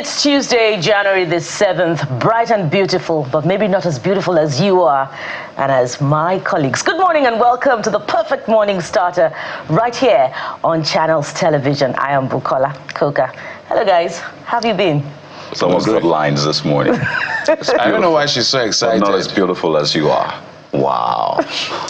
It's Tuesday, January the 7th, bright and beautiful, but maybe not as beautiful as you are and as my colleagues. Good morning and welcome to the perfect morning starter right here on Channels Television. I am Bukola Koka. Hello guys, how have you been? Someone's got lines this morning. I don't know why she's so excited. But not as beautiful as you are. Wow.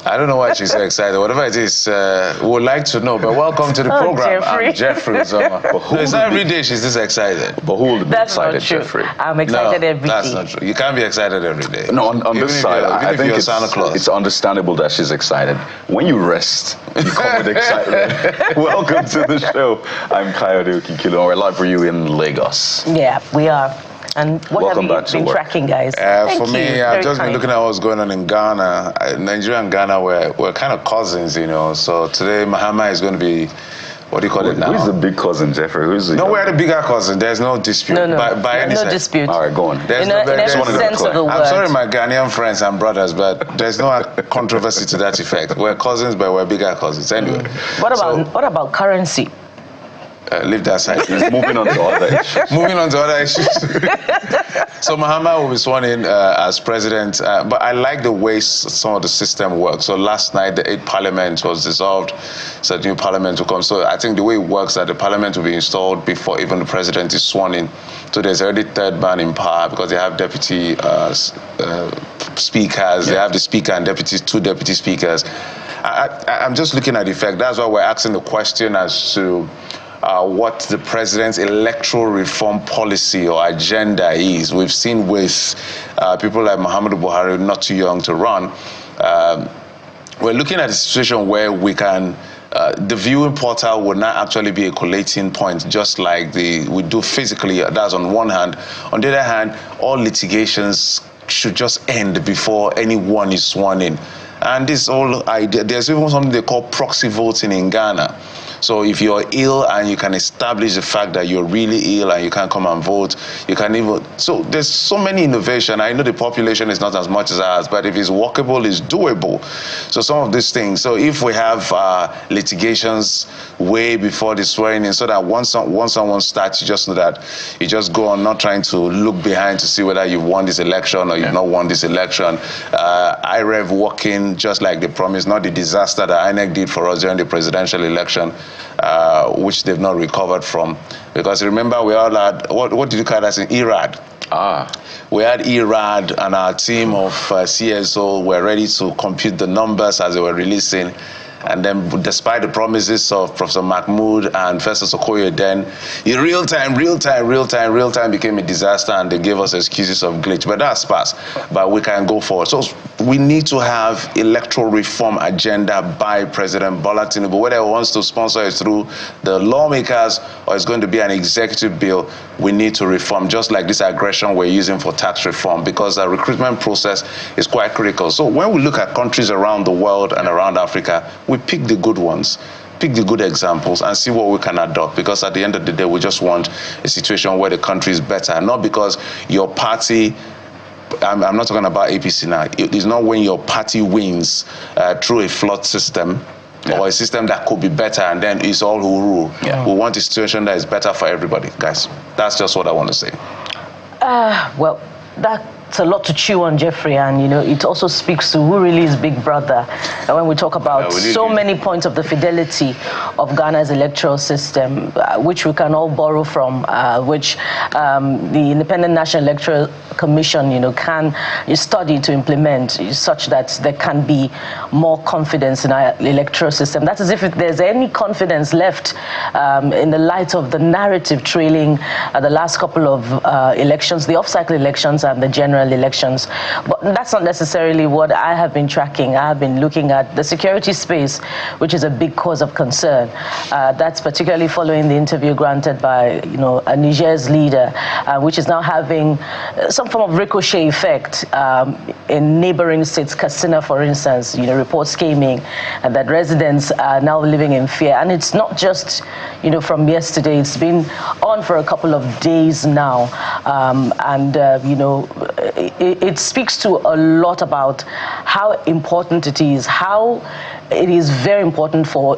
I don't know why she's so excited. Whatever it is, we would like to know. But welcome to the program. Jeffrey. I'm Jeffrey. It's not every day she's this excited. But who will be That's excited, not true. Jeffrey? I'm excited every day. That's not true. You can't be excited every day. No, on this side, I think it's understandable that she's excited. When you rest, you come with excitement. Welcome to the show. I'm Kayode Okikilo, and we're live for you in Lagos. Yeah, we are. And what Welcome have you been tracking, guys? For me, I've just been looking at what's going on in Ghana. Nigeria and Ghana, we're kind of cousins, you know. So today, Mahama is going to be, what do you call it now? Who's the big cousin, Jeffrey? Who's the we're the bigger cousin. There's no dispute. No, by any no dispute. All right, go on. In every sense of the word. I'm sorry, my Ghanaian friends and brothers, but there's no controversy to that effect. We're cousins, but we're bigger cousins. Anyway. What about currency? Leave that side. Moving on to other issues. Moving on to other issues. So Mahama will be sworn in as president, but I like the way some of the system works. So last night, the 8th parliament was dissolved, so the new parliament will come. So I think the way it works that the parliament will be installed before even the president is sworn in. So there's already third man in power because they have deputy speakers. Yeah. They have the speaker and two deputy speakers. I'm just looking at the effect. That's why we're asking the question as to what the president's electoral reform policy or agenda is. We've seen with people like Muhammadu Buhari, not too young to run, we're looking at a situation where we can, the viewing portal would not actually be a collating point, just like we do physically. That's on one hand. On the other hand, all litigations should just end before anyone is sworn in. And this whole idea, there's even something they call proxy voting in Ghana. So if you're ill and you can establish the fact that you're really ill and you can't come and vote, you can even... So there's so many innovation. I know the population is not as much as ours, but if it's workable, it's doable. So some of these things. So if we have litigations way before the swearing in, so that once someone starts, you just know that you just go on, not trying to look behind to see whether you've won this election or you've not won this election. IREV working just like they promised, not the disaster that INEC did for us during the presidential election. Which they've not recovered from. Because remember, we all had, what did you call that in IRAD? We had IRAD and our team of CSO were ready to compute the numbers as they were releasing. And then, despite the promises of Professor Mahmoud and Festus Okoye, then in real time became a disaster, and they gave us excuses of glitch. But that's past. But we can go forward. So we need to have electoral reform agenda by President Bola Tinubu. Whether he wants to sponsor it through the lawmakers or it's going to be an executive bill, we need to reform, just like this aggression we're using for tax reform, because the recruitment process is quite critical. So when we look at countries around the world and around Africa, we pick the good ones, pick the good examples and see what we can adopt, because at the end of the day, we just want a situation where the country is better, not because your party, I'm not talking about APC now, it is not when your party wins through a flawed system, or a system that could be better, and then it's all who rule. We want a situation that is better for everybody, guys. That's just what I want to say. Well, that's a lot to chew on, Jeffrey, and it also speaks to who really is Big Brother. And when we talk about so many points of the fidelity of Ghana's electoral system, which we can all borrow from, which the Independent National Electoral Commission, can study to implement, such that there can be more confidence in our electoral system. That's as if there's any confidence left in the light of the narrative trailing the last couple of elections, the off-cycle elections and the general elections. But that's not necessarily what I have been tracking. I have been looking at the security space, which is a big cause of concern. That's particularly following the interview granted by, a Niger's leader, which is now having some form of ricochet effect in neighboring states. Katsina, for instance, reports came in that residents are now living in fear. And it's not just, from yesterday. It's been on for a couple of days now. It speaks to a lot about how important it is, how it is very important for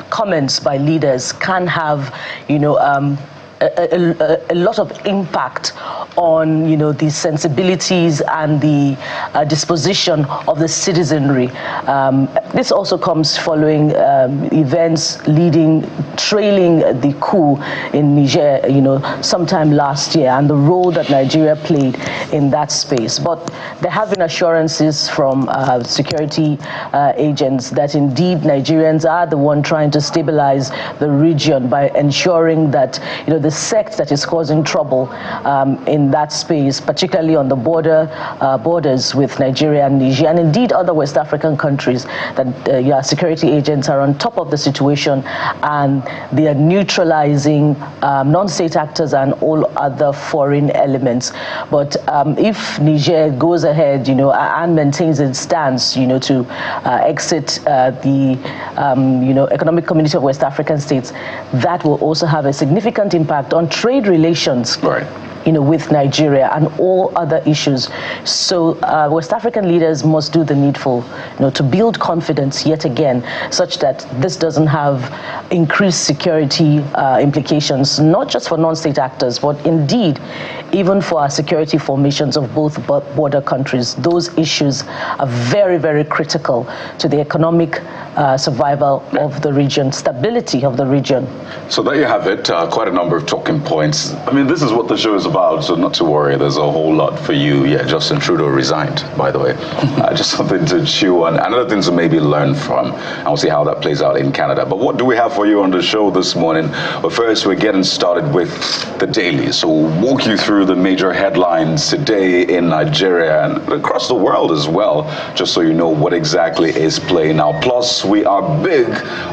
comments by leaders can have, a lot of impact on, you know, the sensibilities and the disposition of the citizenry. This also comes following events trailing the coup in Niger, you know, sometime last year, and the role that Nigeria played in that space. But there have been assurances from security agents that indeed Nigerians are the one trying to stabilize the region by ensuring that, you know, the sect that is causing trouble in that space, particularly on the borders with Nigeria and Niger, and indeed other West African countries, that security agents are on top of the situation and they are neutralizing non-state actors and all other foreign elements. But if Niger goes ahead, you know, and maintains its stance, you know, to exit the Economic Community of West African States, that will also have a significant impact on trade relations. Right. You know, with Nigeria and all other issues. So West African leaders must do the needful, you know, to build confidence yet again, such that this doesn't have increased security implications, not just for non-state actors, but indeed even for our security formations of both border countries. Those issues are very, very critical to the economic survival of the region, stability of the region. So there you have it, quite a number of talking points. I mean, this is what the show is about, so not to worry, there's a whole lot for you. Yeah, Justin Trudeau resigned, by the way. Just something to chew on, and other things to maybe learn from, and we'll see how that plays out in Canada. But what do we have for you on the show this morning? Well, first, we're getting started with the daily. So we'll walk you through the major headlines today in Nigeria and across the world as well, just so you know what exactly is playing now. Plus, we are big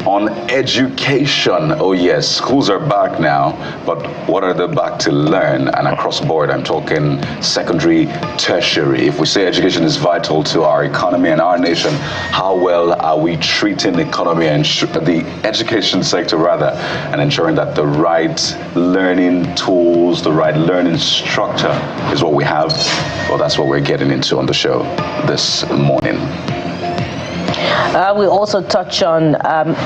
on education. Oh yes, schools are back now, but what are they back to learn? And across the board, I'm talking secondary, tertiary. If we say education is vital to our economy and our nation, how well are we treating the economy and the education sector rather, and ensuring that the right learning tools, the right learning structure is what we have? Well, that's what we're getting into on the show this morning. We also touch on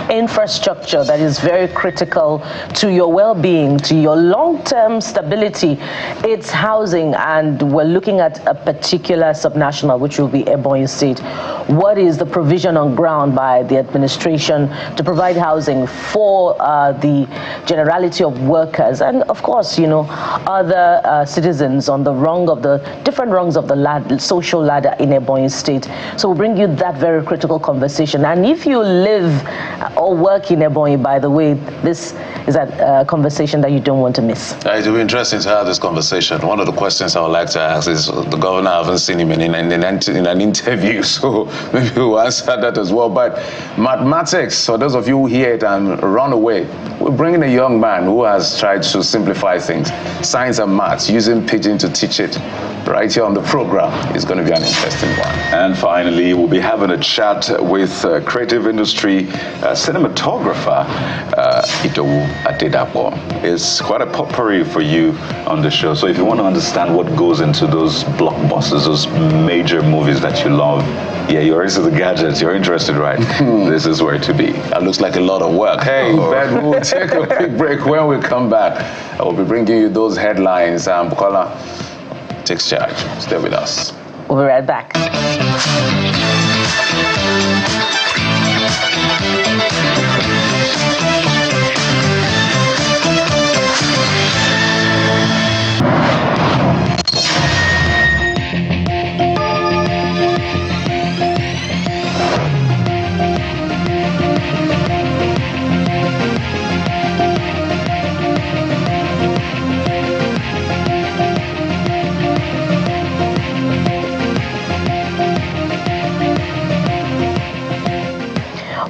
infrastructure that is very critical to your well-being, to your long-term stability. It's housing, and we're looking at a particular subnational, which will be Ebonyi State. What is the provision on ground by the administration to provide housing for the generality of workers and, of course, you know, other citizens on the different rungs of the social ladder in Ebonyi State? So we'll bring you that very critical conversation. And if you live or work in Ebonyi, by the way, this is a conversation that you don't want to miss. It will be interesting to have this conversation. One of the questions I would like to ask is, the governor, I haven't seen him in an interview, so maybe we'll answer that as well. But mathematics, for those of you who hear it and run away, we're bringing a young man who has tried to simplify things, science and maths, using pidgin to teach it, right here on the program. It's going to be an interesting one. And finally, we'll be having a chat with creative industry cinematographer Idowu Adedapo. It's quite a potpourri for you on the show. So if you want to understand what goes into those blockbusters, those major movies that you love, yeah, you're into the gadgets, you're interested, right? This is where to be. That looks like a lot of work. Hey, Ben, we'll take a quick break. When we come back, I will be bringing you those headlines. Bukola takes charge. Stay with us. We'll be right back.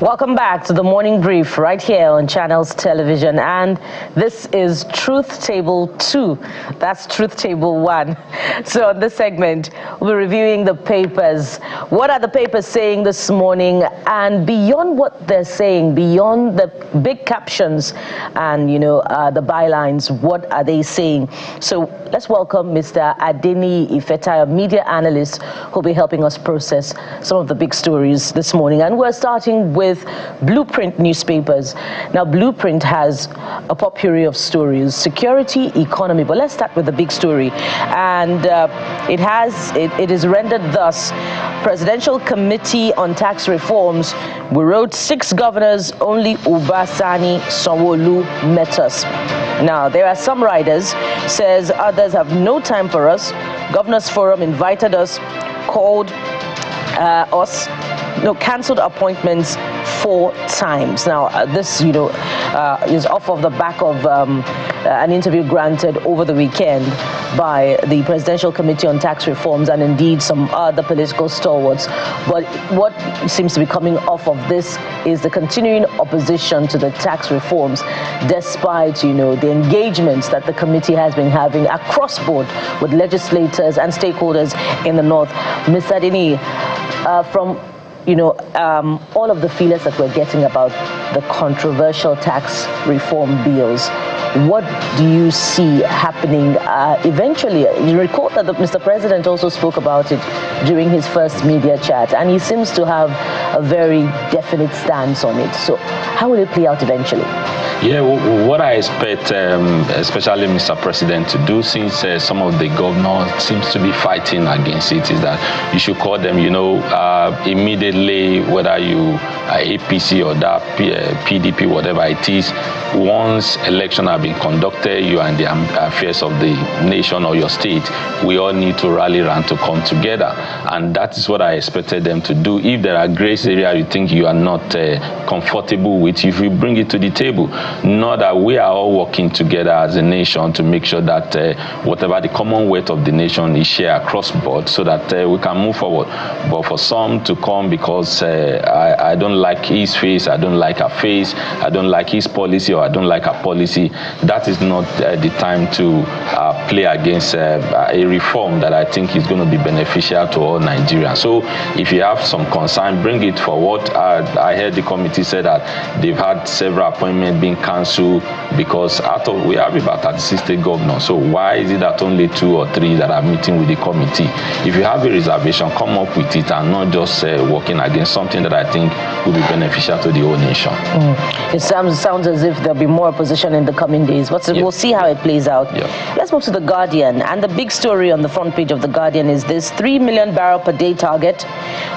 Welcome back to the Morning Brief right here on Channels Television, and this is Truth Table 2. That's Truth Table 1. So on this segment, we're reviewing the papers. What are the papers saying this morning? And beyond what they're saying, beyond the big captions and, you know, the bylines, what are they saying? So let's welcome Mr. Adeni Ifeta, a media analyst who'll be helping us process some of the big stories this morning. And we're starting with with Blueprint newspapers. Now, Blueprint has a potpourri of stories, security, economy, but let's start with the big story. And it is rendered thus: Presidential Committee on Tax Reforms. We wrote 6 governors, only Obasani Sanwo-Olu met us. Now, there are some writers, says others have no time for us. Governors Forum invited us, called us, cancelled appointments 4 times. Now, this, is off of the back of an interview granted over the weekend by the Presidential Committee on Tax Reforms and indeed some other political stalwarts. But what seems to be coming off of this is the continuing opposition to the tax reforms, despite, the engagements that the committee has been having across board with legislators and stakeholders in the North. Mr. Adeni, from all of the feelers that we're getting about the controversial tax reform bills, what do you see happening eventually? You recall that Mr. President also spoke about it during his first media chat, and he seems to have a very definite stance on it. So how will it play out eventually? Yeah, what I expect, especially Mr. President, to do, since some of the governors seems to be fighting against it, is that you should call them, immediately, whether you are APC or that PDP, whatever it is. Once election have been conducted, you are in the affairs of the nation or your state, we all need to rally around to come together. And that is what I expected them to do. If there are gray areas you think you are not comfortable with, if you bring it to the table, not that we are all working together as a nation to make sure that whatever the commonwealth of the nation is shared across board, so that we can move forward. But for some to come because I don't like his face, I don't like her face, I don't like his policy, or I don't like her policy, that is not the time to play against a reform that I think is going to be beneficial to all Nigerians. So if you have some concern, bring it forward. I heard the committee say that they've had several appointments being cancelled because we have about 36 state governors. So why is it that only 2 or 3 that are meeting with the committee? If you have a reservation, come up with it and not just working against something that I think will be beneficial to the whole nation. It sounds as if there'll be more opposition in the coming days, but we'll see how it plays out. Let's move to The Guardian, and the big story on the front page of The Guardian is this: 3 million barrel per day target,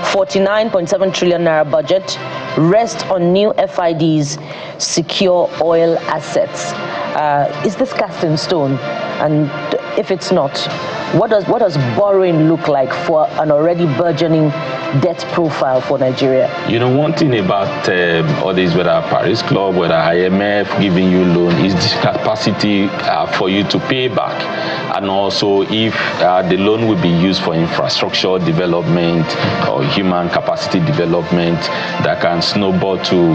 49.7 trillion naira budget, rest on new FIDs, secure oil assets. Is this cast in stone? And if it's not, what does borrowing look like for an already burgeoning debt profile for Nigeria? One thing about all these, whether Paris Club, whether IMF giving you loan, is the capacity for you to pay back. And also if the loan will be used for infrastructure development or human capacity development that can snowball to,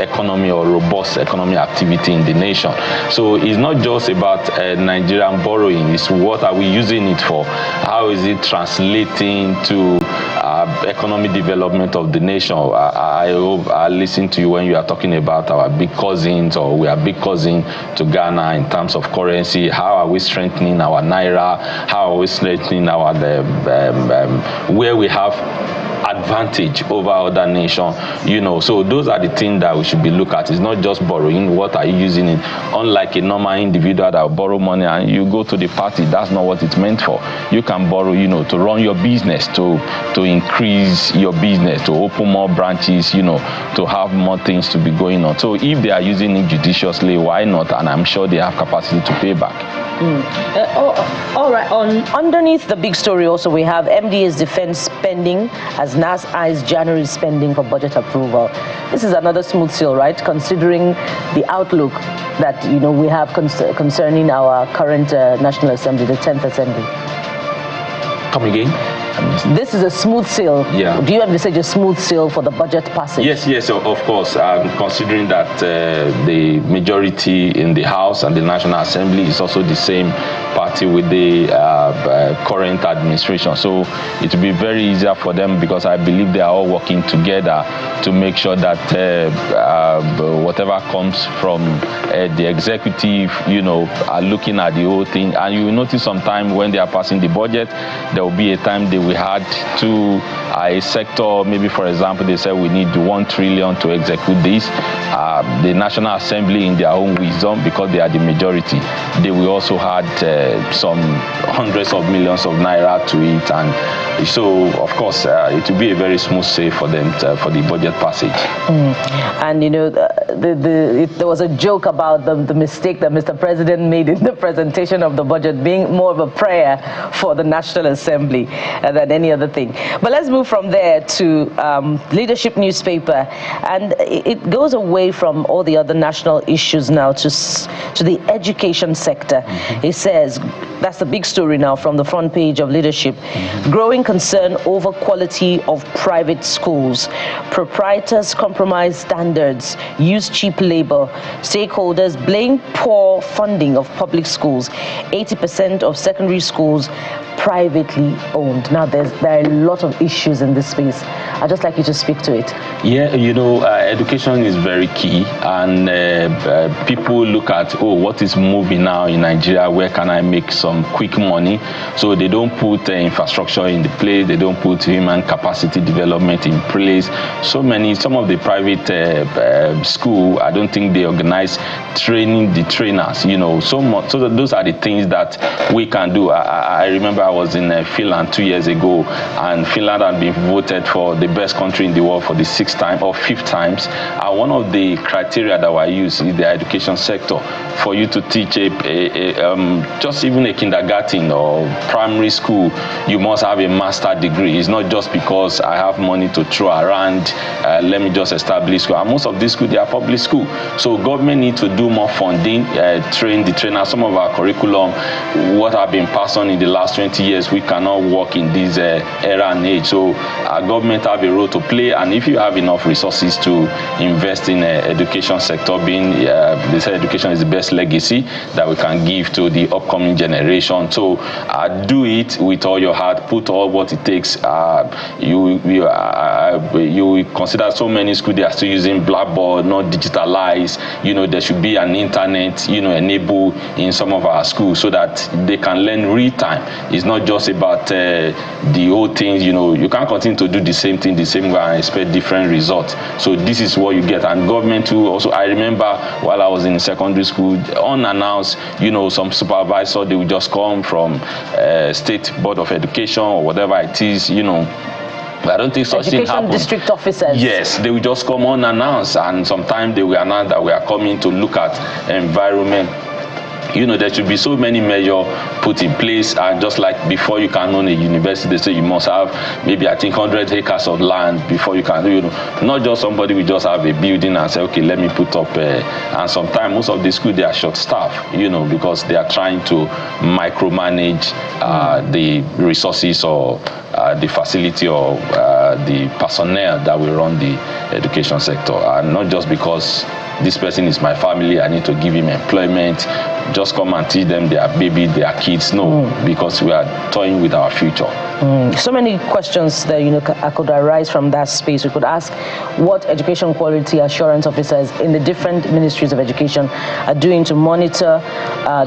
economy or robust economic activity in the nation. So it's not just about Nigerian borrowing, it's what are we using it for? How is it translating to economic development of the nation? I hope I listened to you when you are talking about our big cousins, or we are big cousin to Ghana in terms of currency. How are we strengthening our naira? How are we strengthening our where we have advantage over other nations, so those are the things that we should be looking at. It's not just borrowing. What are you using it? Unlike a normal individual that will borrow money and you go to the party, that's not what it's meant for. You can borrow, to run your business, to increase your business, to open more branches, to have more things to be going on. So if they are using it judiciously, why not? And I'm sure they have capacity to pay back. All right. Underneath the big story also, we have MDA's defense spending as NAS eyes January spending for budget approval. This is another smooth sail, right? Considering the outlook that we have concerning our current National Assembly, the 10th Assembly. Come again? This is a smooth sail. Yeah. Do you envisage a smooth sail for the budget passage? Yes, of course. Considering that the majority in the House and the National Assembly is also the same party with the current administration. So it will be very easier for them, because I believe they are all working together to make sure that whatever comes from the executive, are looking at the whole thing. And you will notice sometime when they are passing the budget, there will be a time they we had to a sector, maybe for example, they said we need 1 trillion to execute this. The National Assembly, in their own wisdom, because they are the majority, they will also had some hundreds of millions of naira to it, and so of course it will be a very smooth save for them for the budget passage. And you know, there was a joke about the mistake that Mr. President made in the presentation of the budget being more of a prayer for the National Assembly than any other thing. But let's move from there to Leadership newspaper, and it goes away from all the other national issues now to the education sector. It says, that's the big story now from the front page of Leadership. Growing concern over quality of private schools. Proprietors compromise standards, use cheap labor. Stakeholders blame poor funding of public schools. 80% of secondary schools privately owned. Now, there are a lot of issues in this space. I'd just like you to speak to it. Yeah, you know, education is very key, and people look at, oh, what is moving now in Nigeria? Where can I make some quick money? So they don't put infrastructure in the place. They don't put human capacity development in place. Some of the private school, I don't think they organize training the trainers. You know, so those are the things that we can do. I remember I was in Finland 2 years ago, and Finland had been voted for the best country in the world for the 6th time or 5th times. And one of the criteria that I use is the education sector. For you to teach just even a kindergarten or primary school, you must have a master's degree. It's not just because I have money to throw around, let me just establish school. And most of these schools, they are public school. So government need to do more funding, train the trainers. Some of our curriculum, what have been passed on in the last 20 years, we cannot work in this era and age. So our government have a role to play, and if you have enough resources to invest in education sector, being they say education is the best legacy that we can give to the upcoming generation. So do it with all your heart, put all what it takes. You consider so many schools, they are still using blackboard, not digitalized. You know, there should be an internet, you know, enabled in some of our schools so that they can learn real time. It's not just about the old things. You know, you can't continue to do the same thing the same way and expect different results. So this is what you get. And government too, also, I remember while I was in secondary school, unannounced, you know, some supervisor, they would just come from State Board of Education or whatever it is, you know. I don't think such thing happens. District officers. Yes, they will just come unannounced, and sometimes they will announce that we are coming to look at environment. You know, there should be so many measures put in place, and just like before you can own a university, they say you must have maybe, I think, 100 acres of land before you can, you know, not just somebody will just have a building and say, okay, let me put up, and sometimes most of the schools, they are short staffed, you know, because they are trying to micromanage the resources or the facility or the personnel that will run the education sector, and not just because this person is my family, I need to give him employment, just come and teach them their baby, their kids. No, because we are toying with our future. So many questions that, you know, could arise from that space. We could ask what education quality assurance officers in the different ministries of education are doing to monitor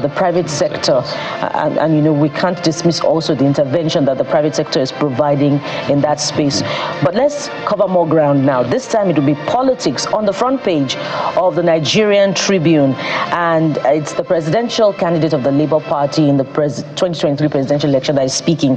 the private sector, and you know, we can't dismiss also the intervention that the private sector is providing in that space. But let's cover more ground now. This time it will be politics on the front page of the Nigerian Tribune, and it's the presidential candidate of the Labour Party in the 2023 presidential election that is speaking.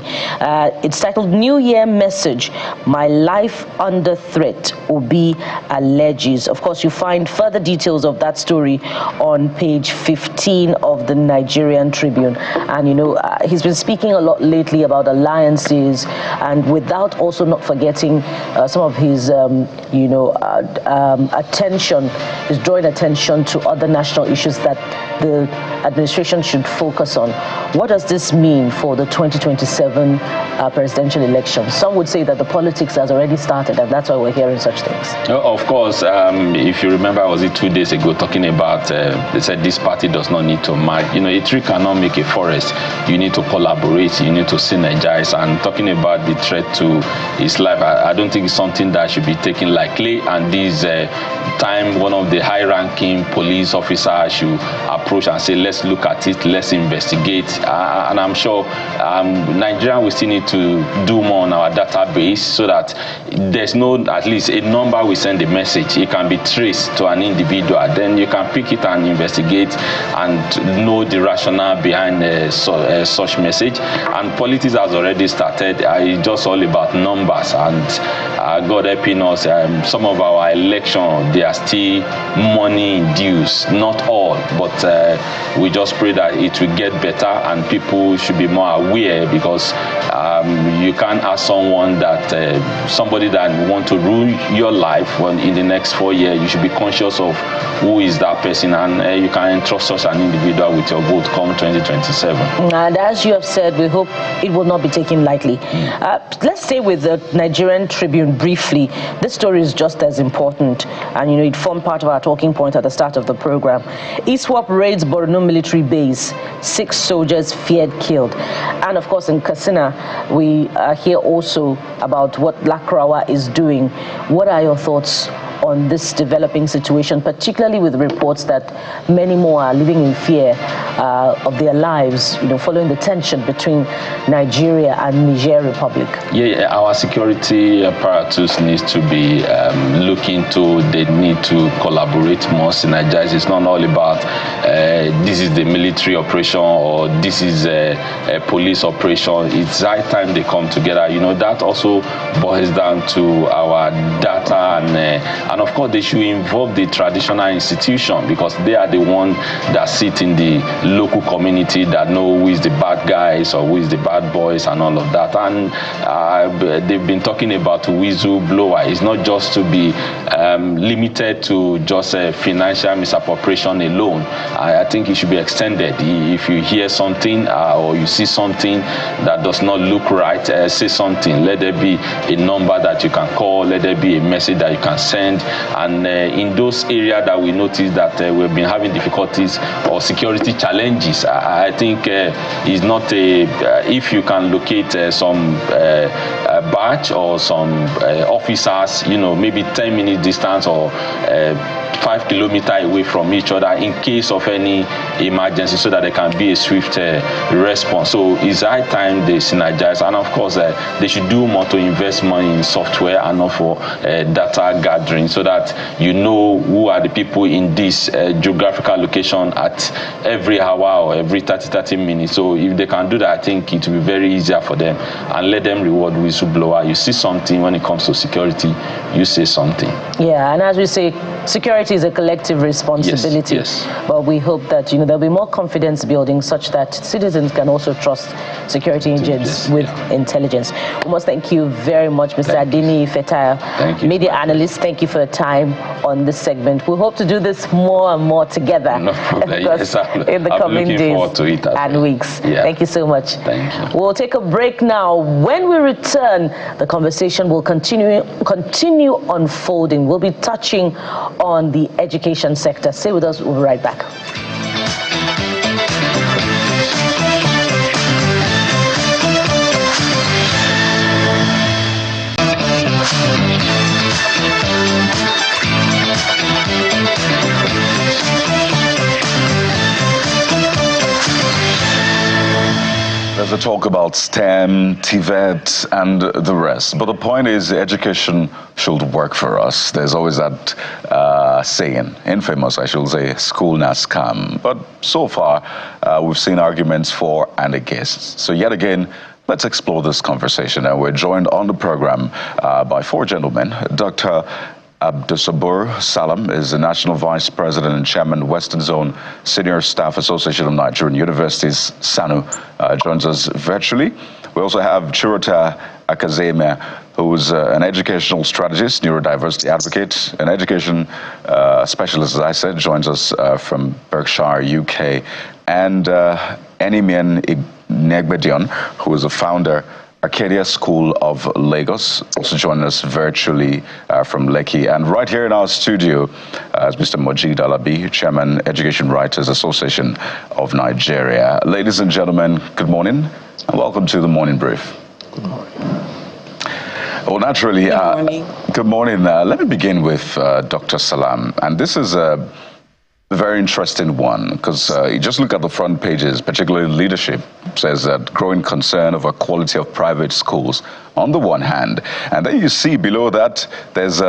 It's titled New Year Message, My Life Under Threat, Obi alleges. Of course, you find further details of that story on page 15 of the Nigerian Tribune. And, you know, he's been speaking a lot lately about alliances, and without also not forgetting some of his, you know, attention, his drawing attention to other national issues that the administration should focus on. What does this mean for the 2027 presidential election? Some would say that the politics has already started, and that's why we're hearing such things. Of course, if you remember, was it 2 days ago talking about, they said this party does not need to merge. You know, a tree cannot make a forest. You need to collaborate, you need to synergize, and talking about the threat to his life, I don't think it's something that should be taken lightly, and these time one of the high-ranking police officers should approach and say, let's look at it, let's investigate. And I'm sure Nigeria will still need to do more on our database so that there's no, at least a number we send a message. It can be traced to an individual. Then you can pick it and investigate and know the rationale behind such message. And politics has already started. It's just all about numbers. And God helping us, some of our elections, they are still money induced. Not all, but we just pray that it will get better and people should be more aware, because you can't ask someone that somebody that want to rule your life in the next 4 years. You should be conscious of who is that person, and you can entrust such an individual with your vote come 2027. And as you have said, we hope it will not be taken lightly. Let's stay with the Nigerian Tribune briefly. This story is just as important, and it formed part of our talking point at the start of the program. ISWAP raids Borno military base, 6 soldiers feared killed. And of course in Katsina, we hear also about what Lakrawa is doing. What are your thoughts on this developing situation, particularly with reports that many more are living in fear of their lives, following the tension between Nigeria and Niger Republic? Yeah, our security apparatus needs to be looking to, they need to collaborate more, synergize. It's not all about this is the military operation or this is a police operation. It's high time they come together. That also boils down to our data, and of course they should involve the traditional institution, because they are the one that sit in the local community that know who is the bad guys or who is the bad boys and all of that. And they've been talking about whistleblower. It's not just to be limited to just financial misappropriation alone. I think it should be extended. If you hear something or you see something that does not look right, say something. Let there be a number that you can call, let there be a message that you can send. And in those areas that we notice that we've been having difficulties or security challenges, I think it's not if you can locate some batch or some officers, maybe 10 minutes distance or 5 kilometers away from each other in case of any emergency, so that there can be a swift response. So it's high time they synergize, and of course they should do more to invest money in software and not for data gathering, so that who are the people in this geographical location at every hour or every 30 minutes. So if they can do that, I think it will be very easier for them, and let them reward whistleblower. You see something when it comes to security, you say something. Yeah, and as we say, security is a collective responsibility. Yes. But we hope that there'll be more confidence building, such that citizens can also trust security agents with intelligence. We must thank you very much, Mr. Adini Fetaya, media analyst. Thank you for your time on this segment. We hope to do this more and more together. No problem. In the coming days and weeks. Yeah. Thank you so much. Thank you. We'll take a break now. When we return, the conversation will continue unfolding. We'll be touching on the education sector. Stay with us. We'll be right back. There's a talk about STEM, TVET, and the rest. But the point is, education should work for us. There's always that saying, infamous, I should say, school na scam. But so far, we've seen arguments for and against. So yet again, let's explore this conversation. And we're joined on the program by 4 gentlemen. Dr. Abdusabur Salam is the National Vice President and Chairman, Western Zone Senior Staff Association of Nigerian Universities, SANU, joins us virtually. We also have Chirota Akazeme, who is an educational strategist, neurodiversity advocate, an education specialist, as I said, joins us from Berkshire, UK, and Enimian Inegbedion, who is a founder Arcadia School of Lagos, also joining us virtually from Lekki. And right here in our studio is Mr. Mojeed Alabi, Chairman, Education Writers Association of Nigeria. Ladies and gentlemen, good morning and welcome to the Morning Brief. Good morning. Well, naturally, good morning. Good morning. Let me begin with Dr. Salam. And this is a very interesting one because you just look at the front pages, particularly leadership, says that growing concern over quality of private schools on the one hand. And then you see below that there's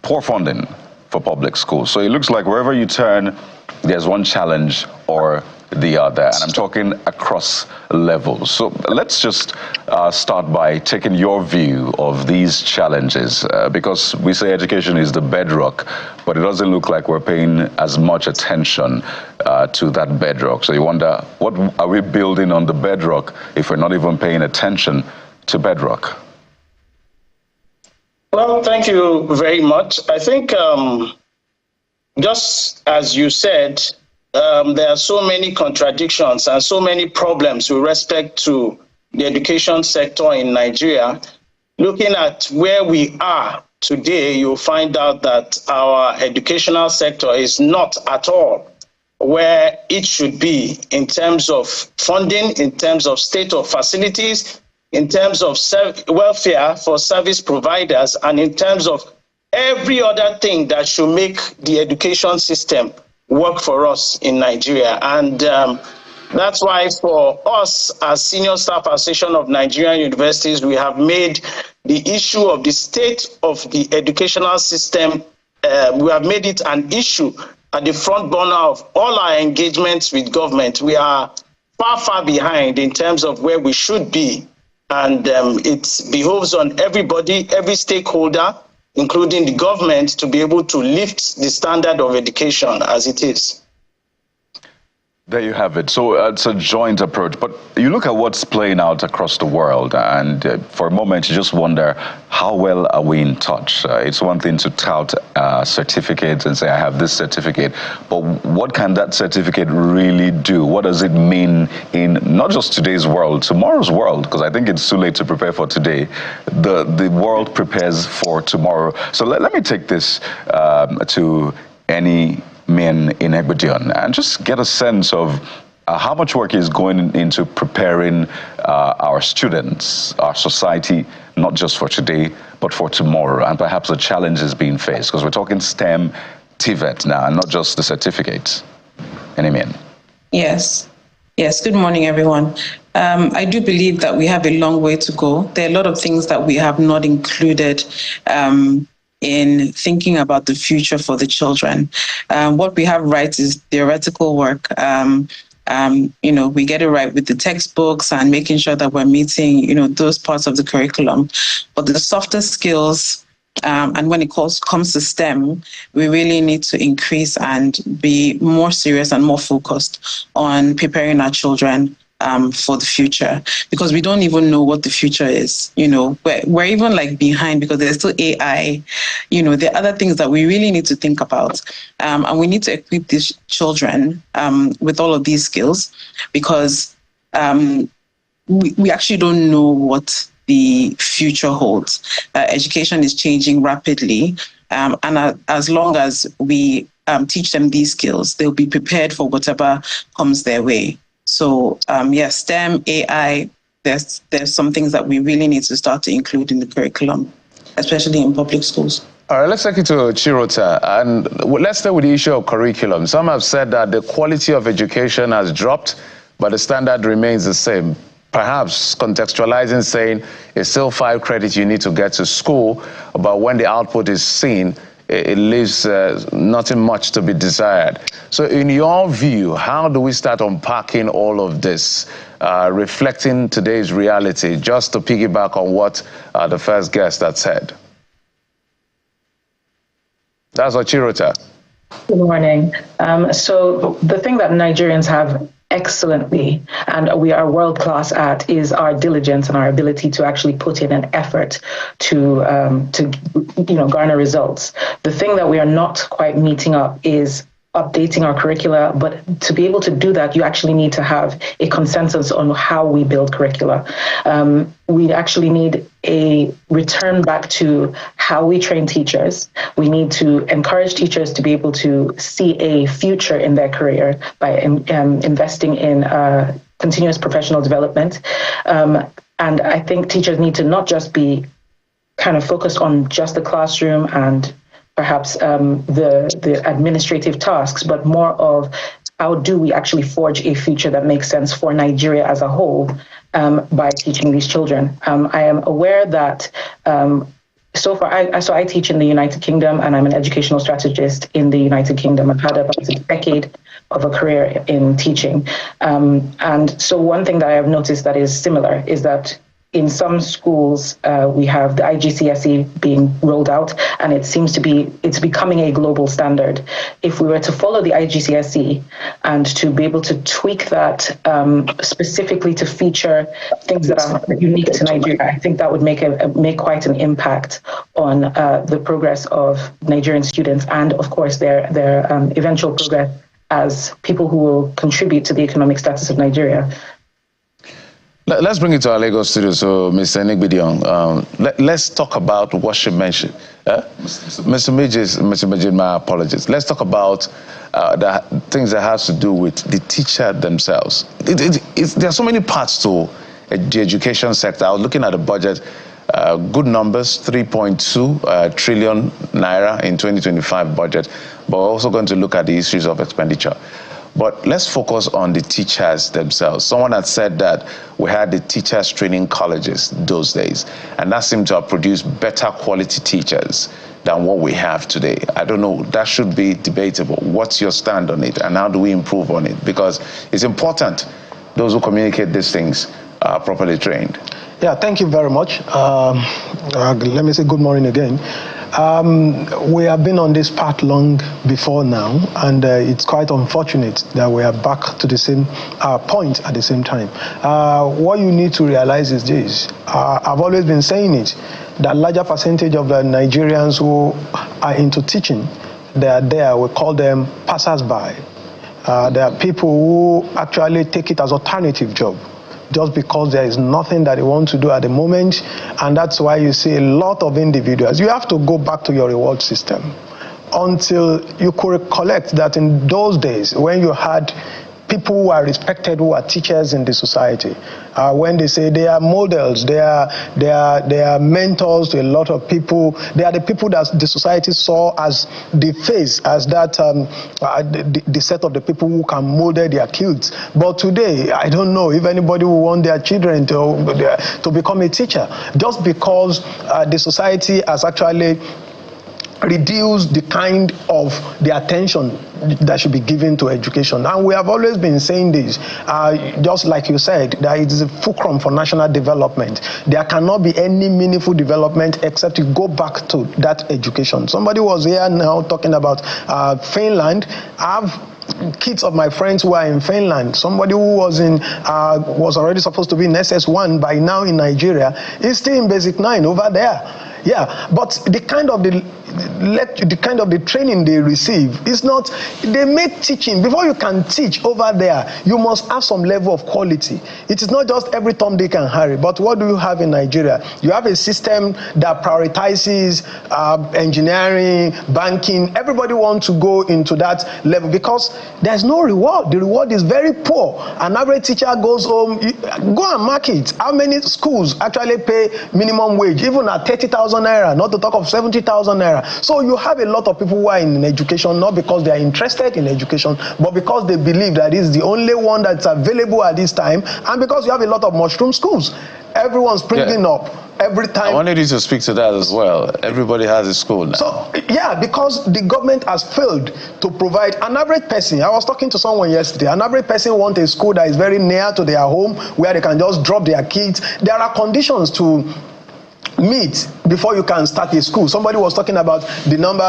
poor funding for public schools. So it looks like wherever you turn, there's one challenge or the other, and I'm talking across levels. So let's just start by taking your view of these challenges, because we say education is the bedrock, but it doesn't look like we're paying as much attention to that bedrock. So you wonder, what are we building on the bedrock if we're not even paying attention to bedrock? Well, thank you very much. I think just as you said, there are so many contradictions and so many problems with respect to the education sector in Nigeria. Looking at where we are today, you'll find out that our educational sector is not at all where it should be in terms of funding, in terms of state of facilities, in terms of welfare for service providers, and in terms of every other thing that should make the education system work for us in Nigeria. And that's why for us as Senior Staff Association of Nigerian Universities, we have made the issue of the state of the educational system, we have made it an issue at the front burner of all our engagements with government. We are far, far behind in terms of where we should be. And it behoves on everybody, every stakeholder, including the government, to be able to lift the standard of education as it is. There you have it. So it's a joint approach, but you look at what's playing out across the world, and for a moment you just wonder, how well are we in touch? It's one thing to tout certificates and say, I have this certificate, but what can that certificate really do? What does it mean in not just today's world, tomorrow's world? Because I think it's too late to prepare for today. The world prepares for tomorrow. So let me take this to any men in Ebonyi and just get a sense of how much work is going into preparing our students, our society, not just for today, but for tomorrow, and perhaps the challenges being faced, because we're talking STEM, TVET now, and not just the certificates. Any men? Yes. Good morning, everyone. I do believe that we have a long way to go. There are a lot of things that we have not included in thinking about the future for the children. What we have right is theoretical work. We get it right with the textbooks and making sure that we're meeting, those parts of the curriculum. But the softer skills, and when it comes to STEM, we really need to increase and be more serious and more focused on preparing our children for the future, because we don't even know what the future is. We're even behind because there's still AI. There are other things that we really need to think about, and we need to equip these children with all of these skills, because we actually don't know what the future holds. Education is changing rapidly, and as long as we teach them these skills, they'll be prepared for whatever comes their way. So, STEM, AI, there's some things that we really need to start to include in the curriculum, especially in public schools. All right, let's take it to Chirota, and let's start with the issue of curriculum. Some have said that the quality of education has dropped, but the standard remains the same. Perhaps contextualizing, saying it's still 5 credits you need to get to school, but when the output is seen, it leaves nothing much to be desired. So in your view, how do we start unpacking all of this, reflecting today's reality, just to piggyback on what the first guest had said? That's what Chirota. Good morning. So the thing that Nigerians have excellently, and we are world class at, is our diligence and our ability to actually put in an effort to garner results. The thing that we are not quite meeting up is updating our curricula, but to be able to do that, you actually need to have a consensus on how we build curricula. We actually need a return back to how we train teachers. We need to encourage teachers to be able to see a future in their career by investing in continuous professional development. And I think teachers need to not just be kind of focused on just the classroom and perhaps the administrative tasks, but more of how do we actually forge a future that makes sense for Nigeria as a whole by teaching these children. I am aware that so far, I teach in the United Kingdom, and I'm an educational strategist in the United Kingdom. I've had about a decade of a career in teaching. And so one thing that I have noticed that is similar is that in some schools, we have the IGCSE being rolled out, and it's becoming a global standard. If we were to follow the IGCSE and to be able to tweak that specifically to feature things that are unique to Nigeria, I think that would make quite an impact on the progress of Nigerian students and, of course, their eventual progress as people who will contribute to the economic status of Nigeria. Let's bring it to our Lagos studio. So, Mr. Enigbidion, let's talk about what she mentioned. Mr. Majid, my apologies. Let's talk about the things that has to do with the teacher themselves. There are so many parts to the education sector. I was looking at the budget. Good numbers, 3.2 trillion naira in 2025 budget. But we're also going to look at the issues of expenditure. But let's focus on the teachers themselves. Someone had said that we had the teachers training colleges those days, and that seemed to have produced better quality teachers than what we have today. I don't know, that should be debatable. What's your stand on it, and how do we improve on it? Because it's important those who communicate these things are properly trained. Yeah, thank you very much. Let me say good morning again. We have been on this path long before now, and it's quite unfortunate that we are back to the same point at the same time. What you need to realize is this. I've always been saying it, that larger percentage of the Nigerians who are into teaching, they are there, we call them passers-by. There are people who actually take it as alternative job, just because there is nothing that they want to do at the moment, and that's why you see a lot of individuals. You have to go back to your reward system until you could recollect that in those days when you had people who are respected, who are teachers in the society, when they say they are models, they are mentors to a lot of people. They are the people that the society saw as the face, as that the set of the people who can model their kids. But today, I don't know if anybody will want their children to become a teacher, just because the society has actually reduce the kind of the attention that should be given to education. And we have always been saying this, just like you said, that it is a fulcrum for national development. There cannot be any meaningful development except to go back to that education. Somebody was here now talking about Finland. I have kids of my friends who are in Finland. Somebody who was was already supposed to be in SS1 by now in Nigeria is still in Basic 9 over there. Yeah, but the kind of the training they receive is not. They make teaching, before you can teach over there, you must have some level of quality. It is not just every Tom, Dick and Harry. But what do you have in Nigeria? You have a system that prioritizes engineering, banking. Everybody wants to go into that level because there's no reward. The reward is very poor. An average teacher goes home. Go and mark it. How many schools actually pay minimum wage, even at 30,000 naira, not to talk of 70,000 naira? So you have a lot of people who are in education, not because they are interested in education, but because they believe that it's the only one that's available at this time, and because you have a lot of mushroom schools. Everyone's springing up every time. I wanted you to speak to that as well. Everybody has a school now. So, yeah, because the government has failed to provide an average person. I was talking to someone yesterday. An average person wants a school that is very near to their home, where they can just drop their kids. There are conditions to meet before you can start a school. Somebody was talking about the number,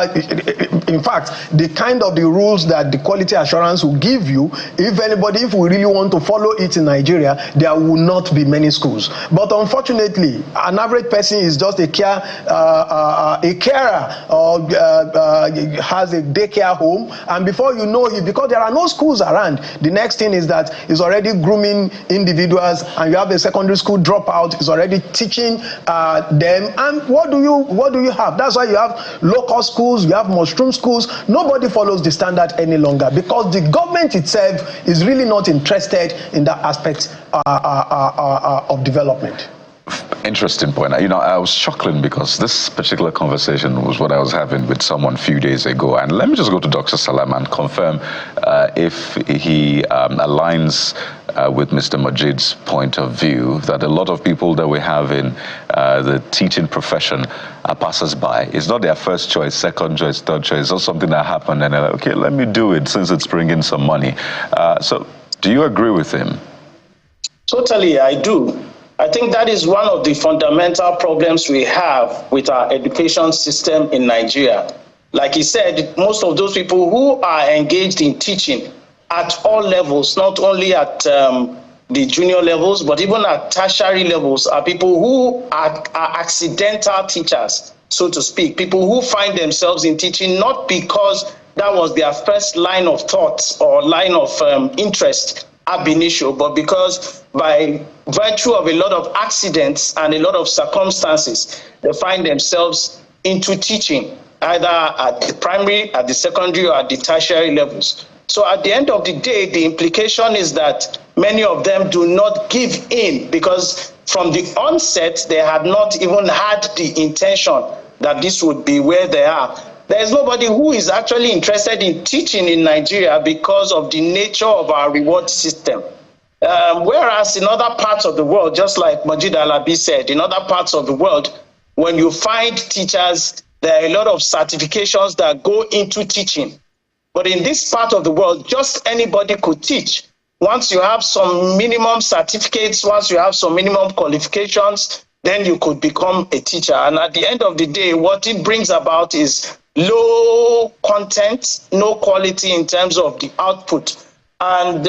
in fact, the kind of the rules that the quality assurance will give you. If we really want to follow it in Nigeria, there will not be many schools. But unfortunately, an average person is just a carer or has a daycare home, and before you know it, because there are no schools around, the next thing is that is already grooming individuals, and you have a secondary school dropout is already teaching them. And what do you have? That's why you have local schools, you have mushroom schools. Nobody follows the standard any longer because the government itself is really not interested in that aspect of development. Interesting point. I was chuckling because this particular conversation was what I was having with someone a few days ago. And let me just go to Dr. Salam and confirm if he aligns with Mr. Majid's point of view that a lot of people that we have in the teaching profession are passers-by. It's not their first choice, second choice, third choice. It's not something that happened and they're like, okay, let me do it since it's bringing some money. So do you agree with him? Totally, I do. I think that is one of the fundamental problems we have with our education system in Nigeria. Like he said, most of those people who are engaged in teaching at all levels, not only at the junior levels, but even at tertiary levels, are people who are accidental teachers, so to speak, people who find themselves in teaching not because that was their first line of thought or line of interest ab initio, but because by virtue of a lot of accidents and a lot of circumstances, they find themselves into teaching, either at the primary, at the secondary, or at the tertiary levels. So at the end of the day, the implication is that many of them do not give in because from the onset, they had not even had the intention that this would be where they are. There is nobody who is actually interested in teaching in Nigeria because of the nature of our reward system. Whereas in other parts of the world, just like Majid Alabi said, in other parts of the world, when you find teachers, there are a lot of certifications that go into teaching. But in this part of the world, just anybody could teach. Once you have some minimum certificates, once you have some minimum qualifications, then you could become a teacher. And at the end of the day, what it brings about is low content, no quality in terms of the output. And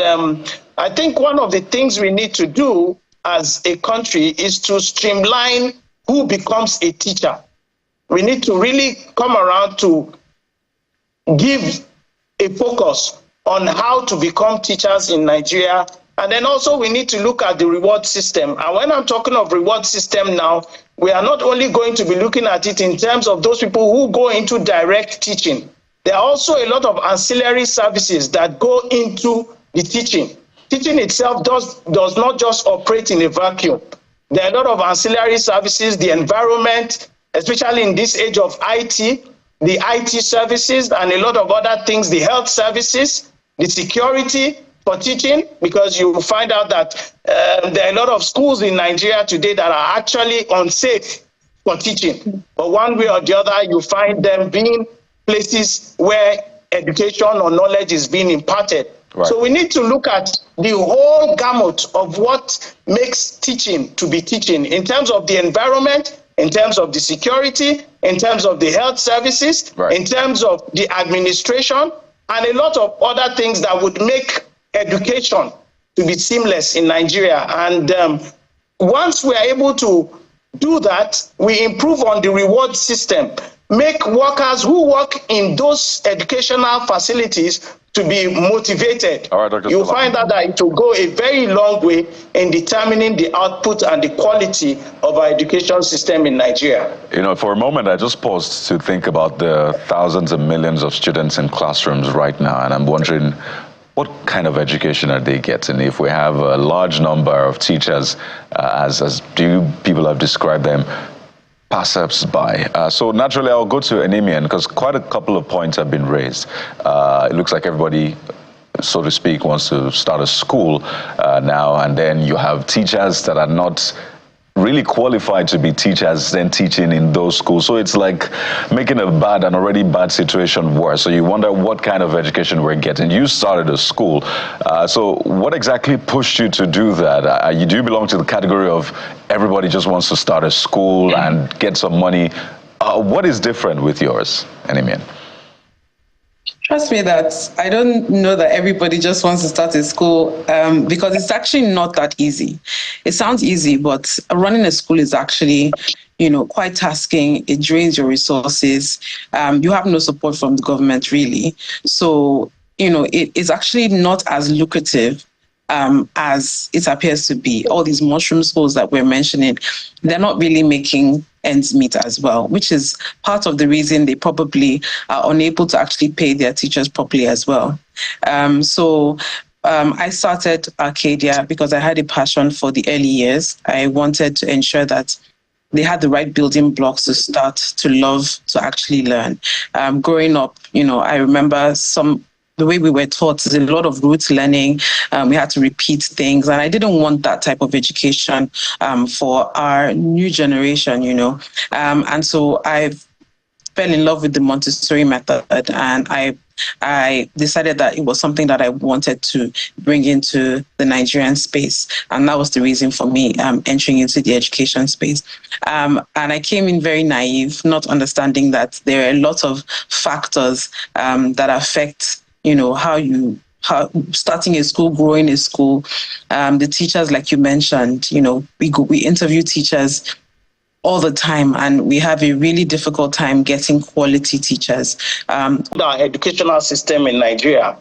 I think one of the things we need to do as a country is to streamline who becomes a teacher. We need to really come around to give a focus on how to become teachers in Nigeria. And then also we need to look at the reward system. And when I'm talking of reward system now, we are not only going to be looking at it in terms of those people who go into direct teaching. There are also a lot of ancillary services that go into the teaching. Teaching itself does not just operate in a vacuum. There are a lot of ancillary services, the environment, especially in this age of IT, the IT services and a lot of other things, the health services, the security for teaching, because you will find out that there are a lot of schools in Nigeria today that are actually unsafe for teaching. But one way or the other, you find them being places where education or knowledge is being imparted. Right. So we need to look at the whole gamut of what makes teaching to be teaching in terms of the environment, in terms of the security, in terms of the health services, right, in terms of the administration, and a lot of other things that would make education to be seamless in Nigeria. And once we are able to do that, we improve on the reward system, make workers who work in those educational facilities to be motivated. All right, Dr. You'll find out that it will go a very long way in determining the output and the quality of our education system in Nigeria. You know, for a moment, I just paused to think about the thousands and millions of students in classrooms right now, and I'm wondering, what kind of education are they getting? If we have a large number of teachers, as people have described them, passers-by. So naturally, I'll go to Enemian because quite a couple of points have been raised. It looks like everybody, so to speak, wants to start a school now, and then you have teachers that are not really qualified to be teachers then teaching in those schools. So it's like making an already bad situation worse. So you wonder what kind of education we're getting. You started a school. So what exactly pushed you to do that? Do you belong to the category of everybody just wants to start a school and get some money? What is different with yours, Enemian? Trust me that I don't know that everybody just wants to start a school because it's actually not that easy. It sounds easy, but running a school is actually, quite tasking. It drains your resources. You have no support from the government, really. So, it is actually not as lucrative as it appears to be. All these mushroom schools that we're mentioning, they're not really making ends meet as well, which is part of the reason they probably are unable to actually pay their teachers properly as well. So I started Arcadia because I had a passion for the early years. I wanted to ensure that they had the right building blocks to start to love, to actually learn. Growing up, I remember the way we were taught is a lot of rote learning. We had to repeat things, and I didn't want that type of education for our new generation, and so I fell in love with the Montessori method, and I decided that it was something that I wanted to bring into the Nigerian space. And that was the reason for me entering into the education space. And I came in very naive, not understanding that there are a lot of factors that affect, how starting a school, growing a school. The teachers, like you mentioned, we interview teachers all the time, and we have a really difficult time getting quality teachers. Our educational system in Nigeria,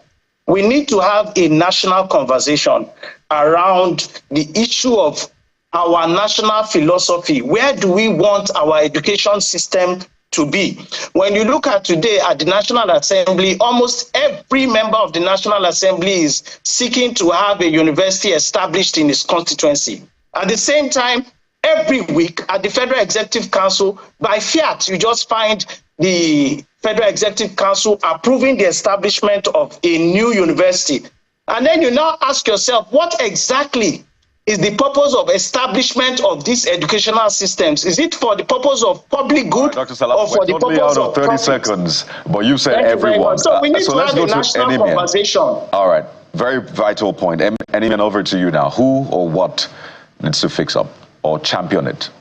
we need to have a national conversation around the issue of our national philosophy. Where do we want our education system to be? When you look at today at the National Assembly, almost every member of the National Assembly is seeking to have a university established in his constituency. At the same time, every week at the Federal Executive Council, by fiat, you just find the Federal Executive Council approving the establishment of a new university. And then you now ask yourself, what exactly is the purpose of establishment of these educational systems? Is it for the purpose of public good, Dr. Salam, or for the totally purpose out of 30 profit? seconds, but you said Thank you very everyone. much. So we need to let's have a go to national Enimian. conversation. All right, very vital point. Enimian, over to you now. Who or what needs to fix up or champion it?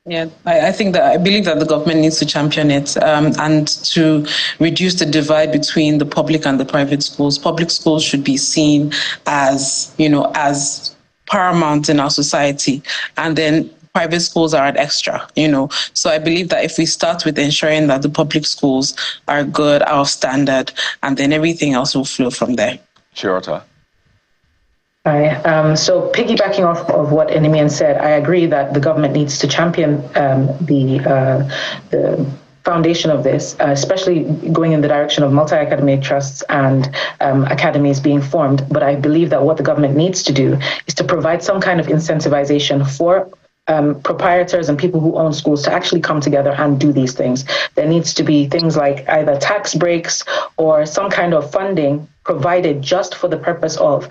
Yeah, I believe that the government needs to champion it and to reduce the divide between the public and the private schools. Public schools should be seen as, as paramount in our society, and then private schools are an extra, So I believe that if we start with ensuring that the public schools are good, are of standard, and then everything else will flow from there. Chirota. Hi. So piggybacking off of what Enimian said, I agree that the government needs to champion the foundation of this, especially going in the direction of multi-academic trusts and academies being formed. But I believe that what the government needs to do is to provide some kind of incentivization for proprietors and people who own schools to actually come together and do these things. There needs to be things like either tax breaks or some kind of funding provided just for the purpose of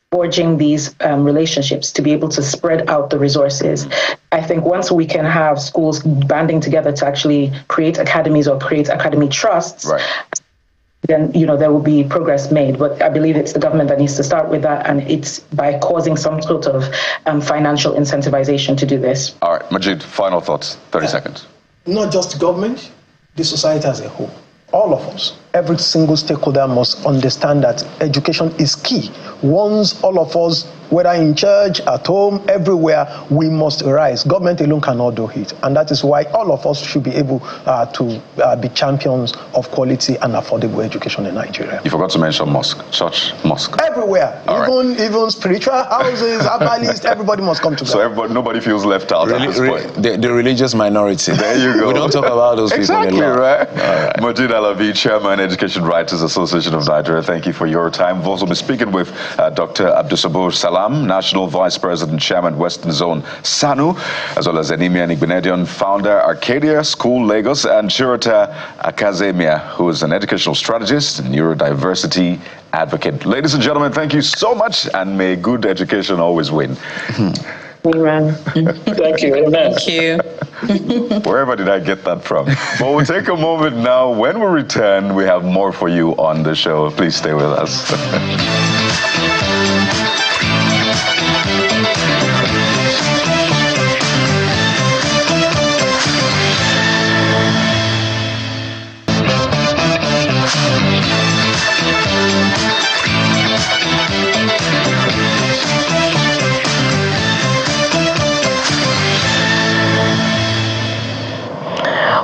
forging these relationships to be able to spread out the resources. I think once we can have schools banding together to actually create academies or create academy trusts, right, then there will be progress made. But I believe it's the government that needs to start with that, and it's by causing some sort of financial incentivization to do this. All right, Majid, final thoughts, 30 seconds. Not just the government, the society as a whole. All of us, every single stakeholder must understand that education is key. Once all of us, whether in church, at home, everywhere, we must rise. Government alone cannot do it. And that is why all of us should be able to be champions of quality and affordable education in Nigeria. You forgot to mention mosque, church, mosque. Everywhere, even spiritual houses, herbalists, everybody must come together. So nobody feels left out at this point. The religious minority. There you go. We don't talk about those exactly, people anymore. Right? Majid Alavi, Chairman, Education Writers Association of Nigeria, thank you for your time. We've also been speaking with Dr. Abdusabur Salam, National Vice President, Chairman, Western Zone, SANU, as well as Enimian Igbinedion, founder, Arcadia School, Lagos, and Chirota Akazemia, who is an educational strategist and neurodiversity advocate. Ladies and gentlemen, thank you so much, and may good education always win. Amen. Thank you. Amen. Thank you. Wherever did I get that from? But we'll take a moment now. When we return, we have more for you on the show. Please stay with us.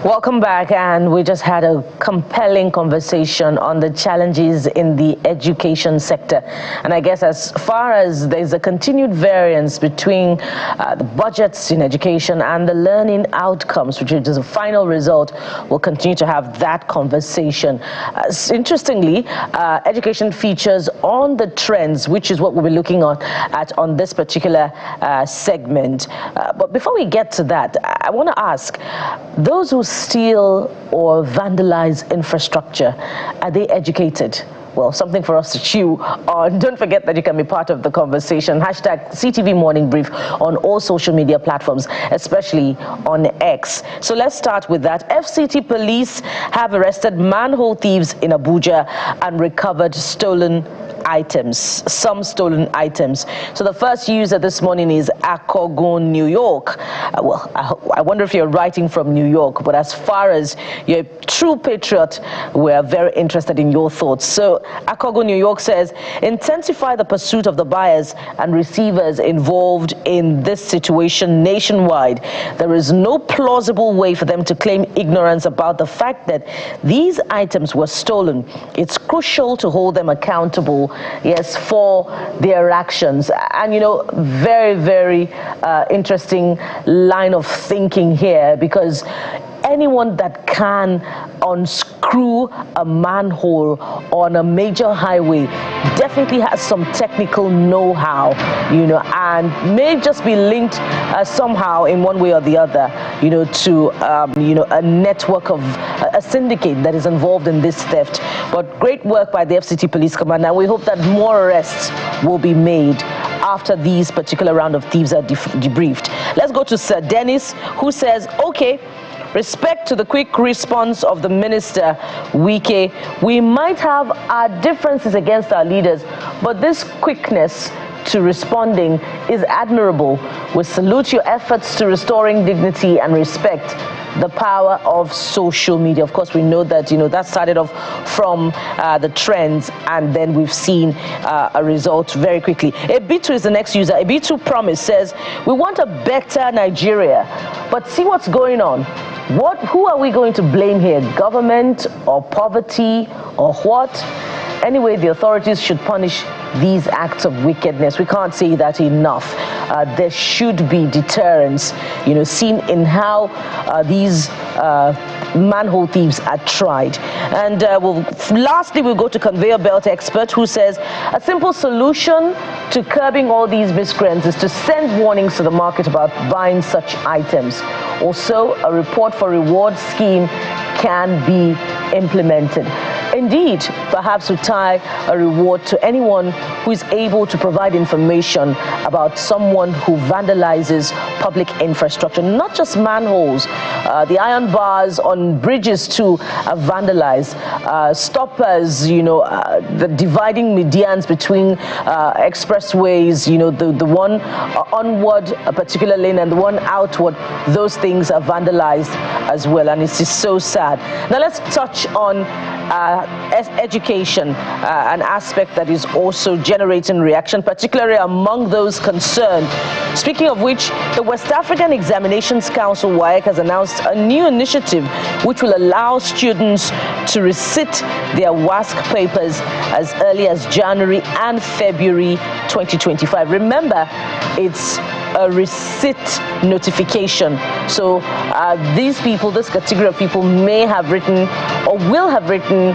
Welcome Welcome back, and we just had a compelling conversation on the challenges in the education sector. And I guess as far as there's a continued variance between the budgets in education and the learning outcomes, which is the final result, we'll continue to have that conversation. Interestingly, education features on the trends, which is what we'll be looking at on this particular segment. But before we get to that, I want to ask, those who steal or vandalize infrastructure, are they educated? Well, something for us to chew on. Don't forget that you can be part of the conversation. Hashtag CTV Morning Brief on all social media platforms, especially on X. So let's start with that. FCT police have arrested manhole thieves in Abuja and recovered some stolen items. So the first user this morning is Akogun, New York. Well, I wonder if you're writing from New York, but as far as you're a true patriot, we're very interested in your thoughts. So Akogun, New York says, intensify the pursuit of the buyers and receivers involved in this situation nationwide. There is no plausible way for them to claim ignorance about the fact that these items were stolen. It's crucial to hold them accountable, yes, for their actions. And, you know, very, very interesting line of thinking here, because anyone that can unscrew a manhole on a major highway definitely has some technical know-how, you know, and may just be linked somehow in one way or the other, you know, to, you know, a network of a syndicate that is involved in this theft. But great work by the FCT Police Command, and we hope that more arrests will be made after these particular round of thieves are debriefed. Let's go to Sir Dennis, who says, okay, respect to the quick response of the Minister, Wike. We might have our differences against our leaders, but this quickness to responding is admirable. We salute your efforts to restoring dignity and respect the power of social media. Of course, we know that, you know, that started off from the trends, and then we've seen a result very quickly. Ebitu is the next user. Ebitu Promise says, we want a better Nigeria, but see what's going on. Who are we going to blame here? Government or poverty or what? Anyway, the authorities should punish these acts of wickedness. We can't say that enough. There should be deterrence, you know, seen in how these manhole thieves are tried. And lastly, we'll go to conveyor belt expert, who says a simple solution to curbing all these miscreants is to send warnings to the market about buying such items. Also, a report for reward scheme can be implemented. Indeed, perhaps we tie a reward to anyone who is able to provide information about someone who vandalizes public infrastructure, not just manholes. The iron bars on bridges too are vandalized. Stoppers, you know, the dividing medians between expressways, you know, the one onward a particular lane and the one outward, those things are vandalized as well, and it is so sad. Now let's touch on education, an aspect that is also generating reaction, particularly among those concerned. Speaking of which, the West African Examinations Council, WAEC, has announced a new initiative which will allow students to resit their WASC papers as early as January and February 2025. Remember, it's a receipt notification. So these people, this category of people, may have written or will have written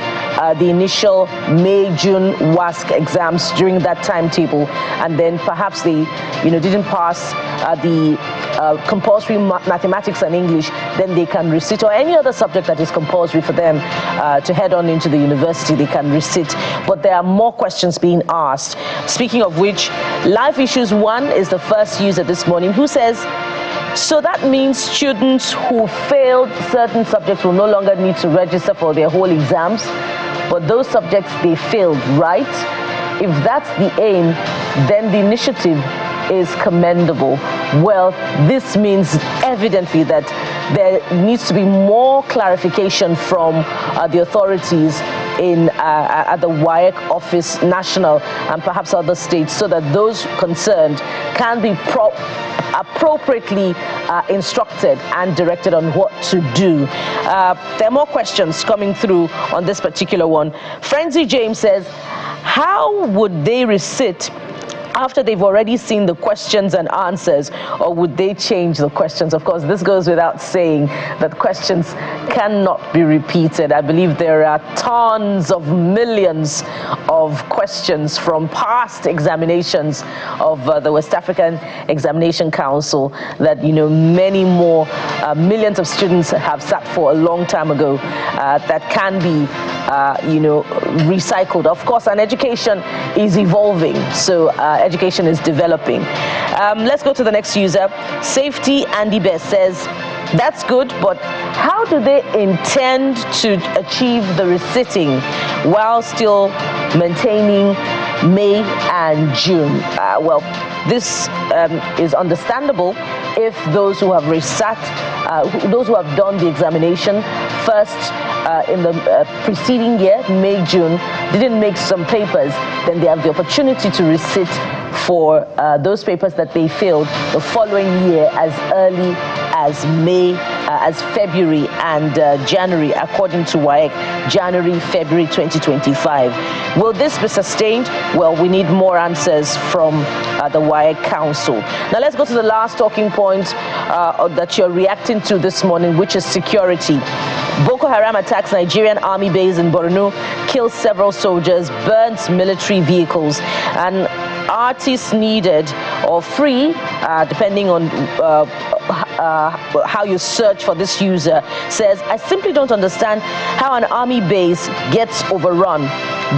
the initial May-June WASC exams during that timetable, and then perhaps they, you know, didn't pass the compulsory mathematics and English. Then they can resit, or any other subject that is compulsory for them to head on into the university, they can resit. But there are more questions being asked. Speaking of which, Life Issues 1 is the first user this morning, who says, so that means students who failed certain subjects will no longer need to register for their whole exams, but those subjects they failed, right? If that's the aim, then the initiative is commendable. Well, this means evidently that there needs to be more clarification from the authorities in at the WAEC office, national, and perhaps other states, so that those concerned can be appropriately instructed and directed on what to do. There are more questions coming through on this particular one. Frenzy James says, how would they recite after they've already seen the questions and answers, or would they change the questions? Of course, this goes without saying that questions cannot be repeated. I believe there are tons of millions of questions from past examinations of the West African Examination Council that, you know, many more millions of students have sat for a long time ago that can be you know, recycled. Of course, and education is evolving, so education is developing. Let's go to the next user. Safety Andy Best says, that's good, but how do they intend to achieve the resitting while still maintaining May and June? Well, this is understandable if those who have those who have done the examination first in the preceding year, May, June, didn't make some papers, then they have the opportunity to resit for those papers that they failed the following year as early as May, as February and January, according to WAEC, January, February 2025. Will this be sustained? Well, we need more answers from the WAEC Council. Now let's go to the last talking point that you're reacting to this morning, which is security. Boko Haram attacks Nigerian army base in Borno, kills several soldiers, burns military vehicles, and artists needed or free, depending on how you search for this user, says, I simply don't understand how an army base gets overrun.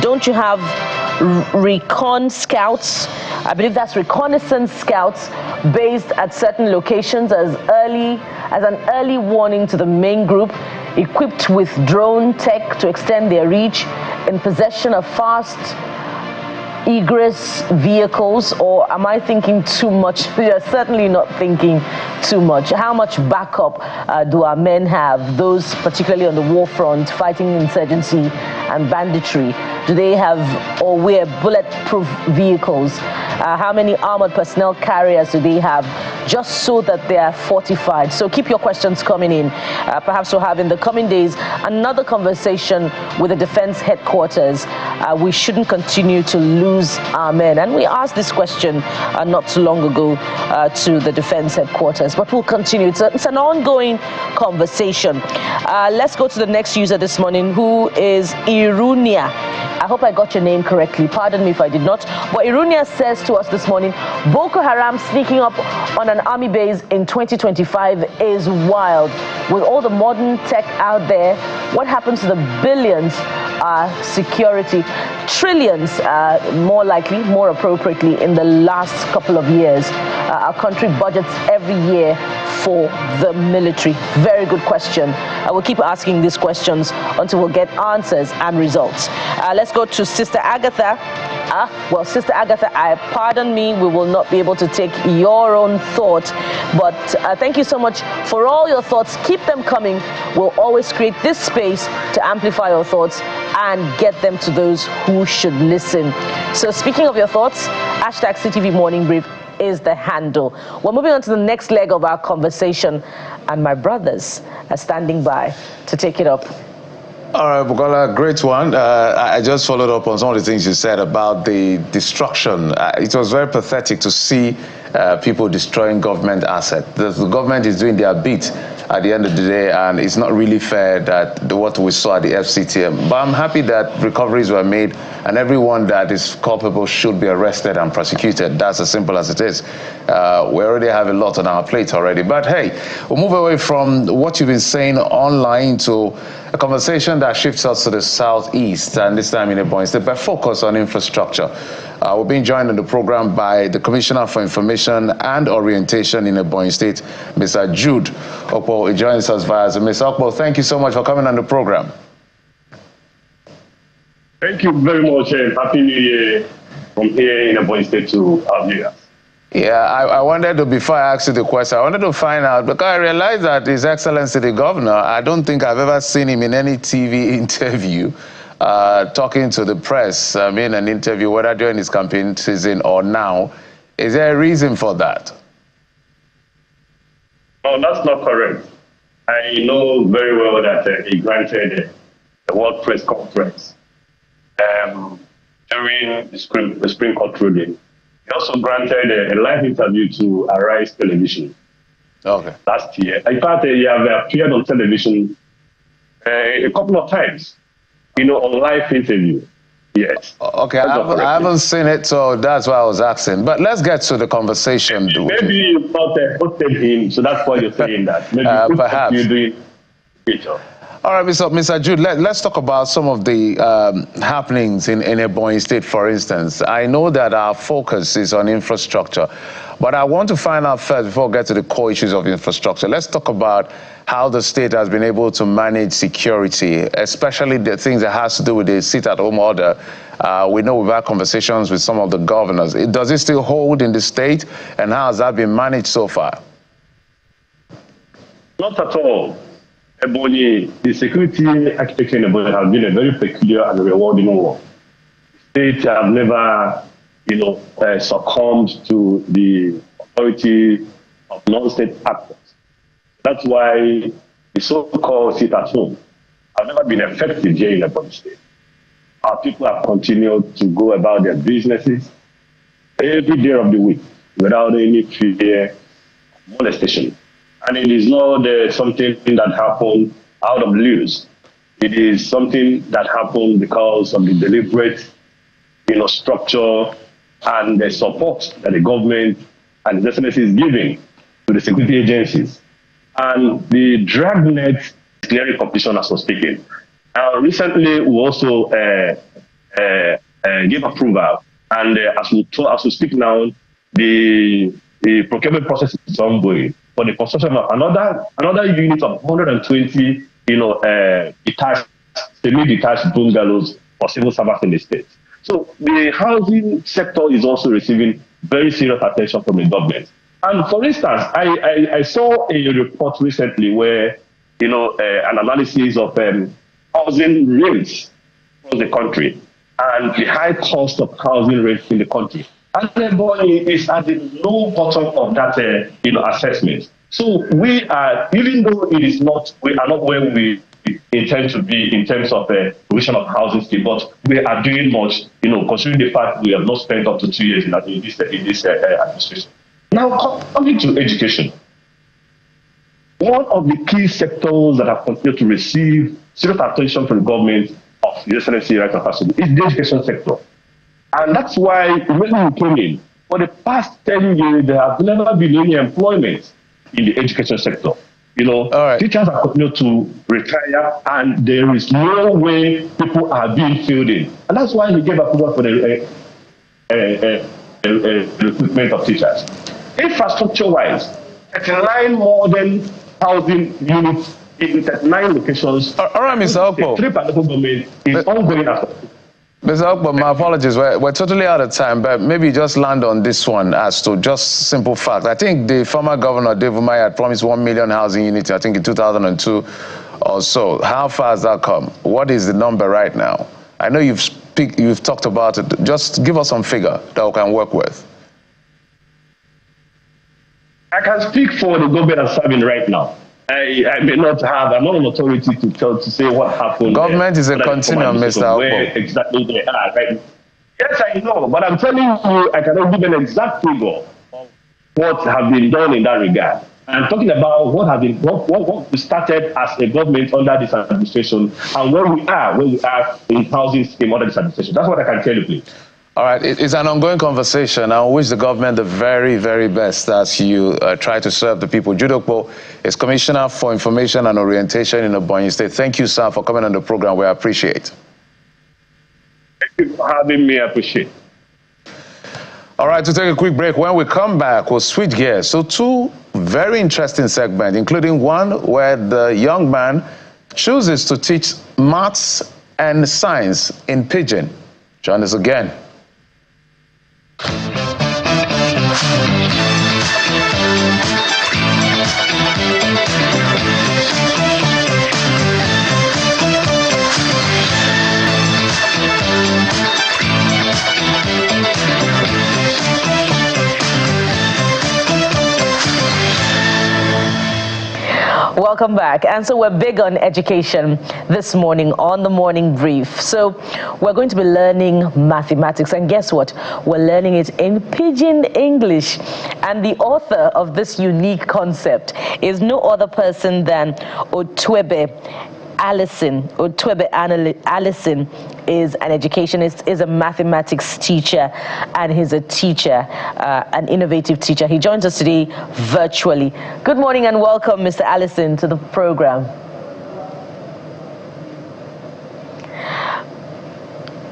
Don't you have recon scouts? I believe that's reconnaissance scouts based at certain locations as an early warning to the main group, equipped with drone tech to extend their reach, in possession of fast egress vehicles. Or am I thinking too much? You're certainly not thinking too much. How much backup do our men have, those particularly on the war front fighting insurgency and banditry? Do they have or wear bulletproof vehicles? How many armored personnel carriers do they have, just so that they are fortified? So keep your questions coming in. Perhaps we'll have in the coming days another conversation with the defense headquarters. We shouldn't continue to lose our men. And we asked this question not too long ago to the defense headquarters, but we'll continue. It's an ongoing conversation. Let's go to the next user this morning, who is Irunia. I hope I got your name correctly. Pardon me if I did not. But Irunia says to us this morning, Boko Haram sneaking up on an army base in 2025 is wild. With all the modern tech out there, what happens to the billions security, trillions, more likely, more appropriately, in the last couple of years? Our country budgets every year for the military. Very good question. I will keep asking these questions until we'll get answers and results. Let's go to Sister Agatha. Well, Sister Agatha, pardon me, we will not be able to take your own thought, but thank you so much for all your thoughts. Keep them coming. We'll always create this space to amplify your thoughts and get them to those who should listen. So speaking of your thoughts, hashtag CTV Morning Brief is the handle. We're moving on to the next leg of our conversation, and my brothers are standing by to take it up. All right, Bukola, great one. I just followed up on some of the things you said about the destruction. It was very pathetic to see people destroying government assets. The government is doing their bit at the end of the day, and it's not really fair that what we saw at the FCTM. But I'm happy that recoveries were made, and everyone that is culpable should be arrested and prosecuted. That's as simple as it is. We already have a lot on our plate already. But hey, we'll move away from what you've been saying online to a conversation that shifts us to the southeast, and this time in Ebonyi State, by focus on infrastructure. We're being joined on the program by the Commissioner for Information and Orientation in Ebonyi State, Mr. Jude Okpo. He joins us via Zoom. Mr. Okpo, thank you so much for coming on the program. Thank you very much, and Happy New Year from here in Ebonyi State to have you. Yeah, I wanted to, before I asked you the question, I wanted to find out, because I realized that His Excellency the Governor, I don't think I've ever seen him in any TV interview talking to the press. I mean, an interview, whether during his campaign season or now. Is there a reason for that? No, that's not correct. I know very well that he granted the World Press Conference during the Supreme Court ruling. He also granted a live interview to Arise Television last year. In fact, he have appeared on television a couple of times, on live interview. Yes. Okay, I haven't seen it, so that's why I was asking. But let's get to the conversation. Maybe you thought hosted him, so that's why you're saying that. Maybe perhaps you're doing picture. All right, Mr. Jude, let's talk about some of the happenings in Ebonyi State, for instance. I know that our focus is on infrastructure, but I want to find out first, before we get to the core issues of infrastructure, let's talk about how the state has been able to manage security, especially the things that has to do with the sit-at-home order. We know we've had conversations with some of the governors. Does it still hold in the state, and how has that been managed so far? Not at all. Ebonyi, the security architecture in Ebonyi has been a very peculiar and rewarding one. The state have never, succumbed to the authority of non-state actors. That's why the so-called sit-at-home have never been effective here in Ebonyi State. Our people have continued to go about their businesses every day of the week without any fear of molestation. And it is not something that happened out of loose. It is something that happened because of the deliberate, structure and the support that the government and the SNS is giving to the security agencies. And the dragnet clearing competition as was speaking. Recently, we also gave approval, and as we speak now, the procurement process is ongoing for the construction of another unit of 120, semi-detached bungalows for civil servants in the state. So the housing sector is also receiving very serious attention from the government. And for instance, I saw a report recently where, an analysis of housing rates across the country and the high cost of housing rates in the country. And Ebonyi is at the low bottom of that, assessment. So we are, even though we are not where we intend to be in terms of the provision of housing scheme, but we are doing much, considering the fact we have not spent up to 2 years in this administration. Now, coming to education, one of the key sectors that have continued to receive serious attention from the government of the Excellency Right of Passage is the education sector. And that's why when we came in, for the past 10 years, there has never been any employment in the education sector. Teachers have continued to retire, and there is no way people are being filled in. And that's why we gave approval for the recruitment of teachers. Infrastructure-wise, 39 modern housing units in 39 locations. All right, Mr. Okpo. The local government is ongoing as well. Mr. Okpo, my apologies. We're totally out of time, but maybe just land on this one as to just simple fact. I think the former governor, Idowu, had promised 1 million housing units, I think in 2002 or so. How far has that come? What is the number right now? I know you've talked about it. Just give us some figure that we can work with. I can speak for the government that's serving right now. I may not have, I'm not an authority to say what happened. Government is a continuum, Mr. Okpo. Where exactly they are, right? Yes, I know, but I'm telling you, I cannot give an exact figure of what has been done in that regard. I'm talking about what we started as a government under this administration and where we are in housing scheme under this administration. That's what I can tell you, please. All right, it's an ongoing conversation. I wish the government the very, very best as you try to serve the people. Idowu is Commissioner for Information and Orientation in Ebonyi State. Thank you, sir, for coming on the program. We appreciate. Thank you for having me. I appreciate. All right, to take a quick break. When we come back, we'll switch gears. So 2 very interesting segments, including one where the young man chooses to teach maths and science in Pidgin. Join us again. Welcome back. And so we're big on education this morning on the morning brief. So we're going to be learning mathematics, and guess what? We're learning it in Pidgin English. And the author of this unique concept is no other person than Otwebe Allison. Otwebe Allison is an educationist, is a mathematics teacher, and he's a teacher, an innovative teacher. He joins us today virtually. Good morning and welcome, Mr. Allison, to the program.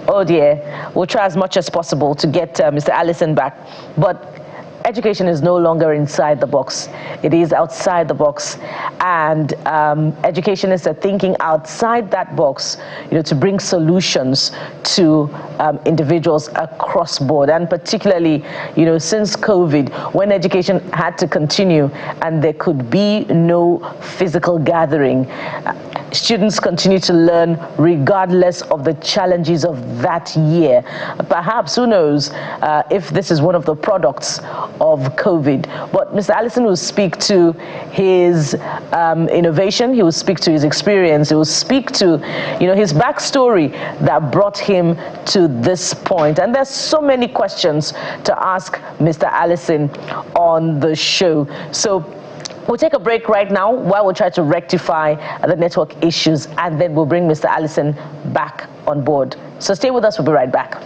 Oh dear, we'll try as much as possible to get Mr. Allison back, but education is no longer inside the box. It is outside the box, and educationists are thinking outside that box, to bring solutions to individuals across board, and particularly, since COVID, when education had to continue and there could be no physical gathering, students continue to learn regardless of the challenges of that year. Perhaps, who knows, if this is one of the products of COVID. But Mr. Allison will speak to his innovation, he will speak to his experience, he will speak to, his backstory that brought him to this point. And there's so many questions to ask Mr. Allison on the show. So we'll take a break right now while we try to rectify the network issues, and then we'll bring Mr. Allison back on board. So stay with us, we'll be right back.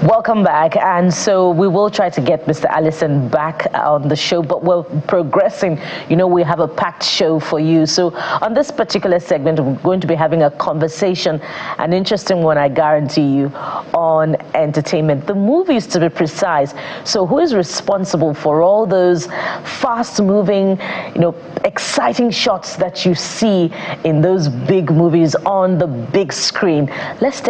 Welcome back, and so we will try to get Mr. Allison back on the show, but we're progressing. We have a packed show for you. So on this particular segment, we're going to be having a conversation, an interesting one, I guarantee you, on entertainment, the movies to be precise. So who is responsible for all those fast-moving, exciting shots that you see in those big movies on the big screen? Let's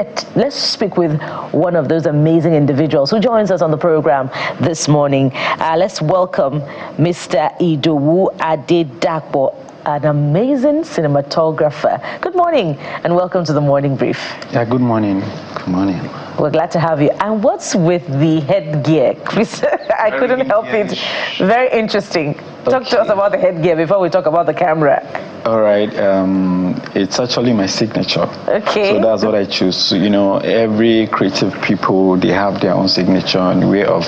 speak with one of those amazing individuals who joins us on the program this morning. Let's welcome Mr. Idowu Adedapo, an amazing cinematographer. Good morning and welcome to the morning brief. Yeah, good morning. Good morning. We're glad to have you. And what's with the headgear, Chris? I couldn't help it. Very interesting. Talk to us about the headgear before we talk about the camera. All right. It's actually my signature. Okay. So that's what I choose. Every creative people, they have their own signature and way of,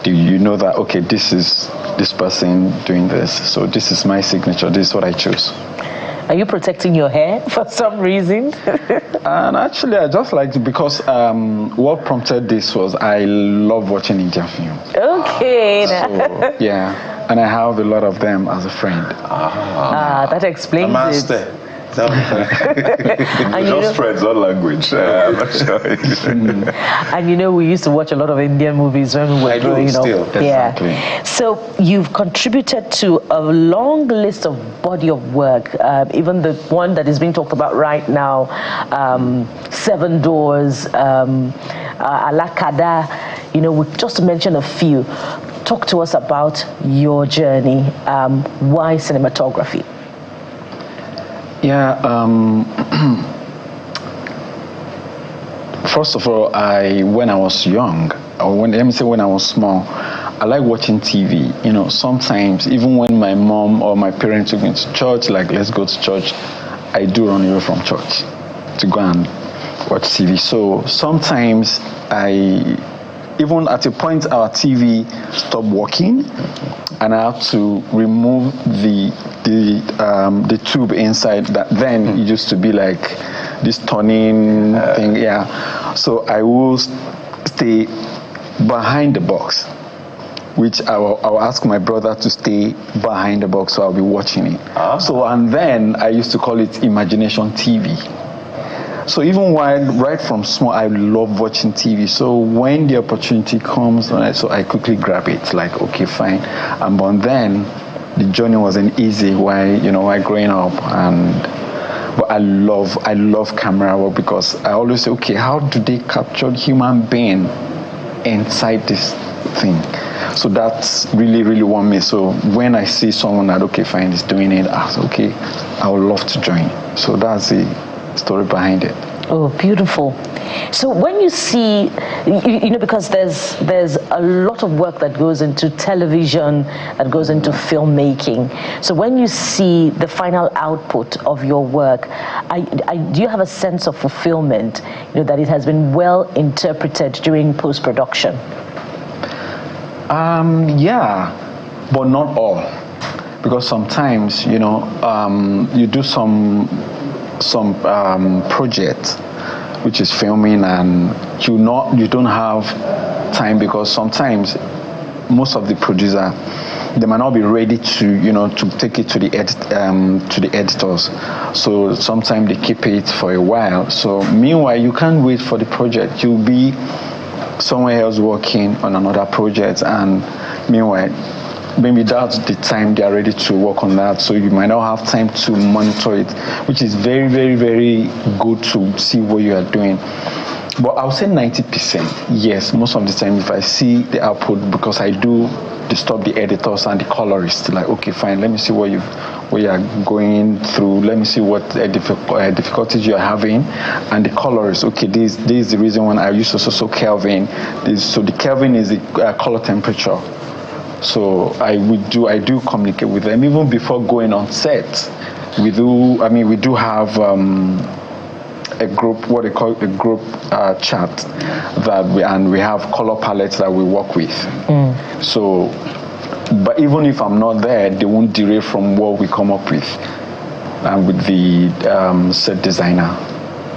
do you know that, this is this person doing this. So this is my signature. This is what I choose. Are you protecting your hair for some reason? And actually, I just liked it because what prompted this was I love watching Indian films. Okay. So, yeah. And I have a lot of them as a friend. That explains Namaste. it. And just friends, not language. And we used to watch a lot of Indian movies when we were growing up. Still. Exactly. Yeah. So you've contributed to a long list of body of work, even the one that is being talked about right now, Seven Doors, Alakada, just to mention a few. Talk to us about your journey. Why cinematography? Yeah. First of all, when I was young, when I was small, I like watching TV. Sometimes even when my mom or my parents took me to church, like let's go to church, I do run away from church to go and watch TV. So sometimes even at a point our TV stopped working, and I have to remove the tube inside that then it used to be like this turning thing. Yeah. So I will stay behind the box, which I'll ask my brother to stay behind the box, so I'll be watching it. So, and then I used to call it imagination TV. So even right from small, I love watching TV. So when the opportunity comes, so I quickly grab it, like, okay, fine. But then the journey wasn't easy while growing up, and But I love camera work because I always say, okay, how do they capture human being inside this thing? So that's really what me. So when I see someone that, okay, fine, is doing it, I say, okay, I would love to join. So that's the story behind it. Oh, beautiful. So when you see, because there's a lot of work that goes into television, that goes into filmmaking. So when you see the final output of your work, do you have a sense of fulfillment, that it has been well interpreted during post-production? Yeah, but not all. Because sometimes, you do some project which is filming, and you don't have time, because sometimes most of the producer, they might not be ready to take it to the editors. So sometimes they keep it for a while. So meanwhile, you can't wait for the project. You'll be somewhere else working on another project, and meanwhile, maybe that's the time they are ready to work on that, so you might not have time to monitor it, which is very, very, very good to see what you are doing. But I would say 90%, yes, most of the time if I see the output, because I do disturb the editors and the colorists, like, okay, fine, let me see what you are going through, let me see what difficulties you are having, and the colorists, okay, this is the reason when I use also Kelvin. So the Kelvin is the color temperature. So I do communicate with them even before going on set. We do have a group, what they call a group chat, and we have color palettes that we work with. So, but even if I'm not there, they won't derail from what we come up with, and with the set designer.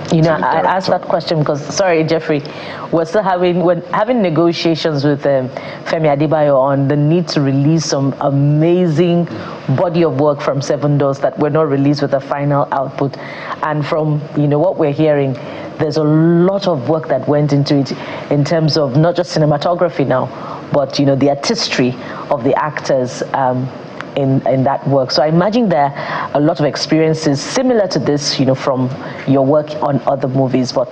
I asked that question because, sorry, Jeffrey, we're still having negotiations with Femi Adebayo on the need to release some amazing body of work from Seven Doors that were not released with the final output. And from what we're hearing, there's a lot of work that went into it in terms of not just cinematography now, but the artistry of the actors. In that work. So I imagine there are a lot of experiences similar to this, from your work on other movies, but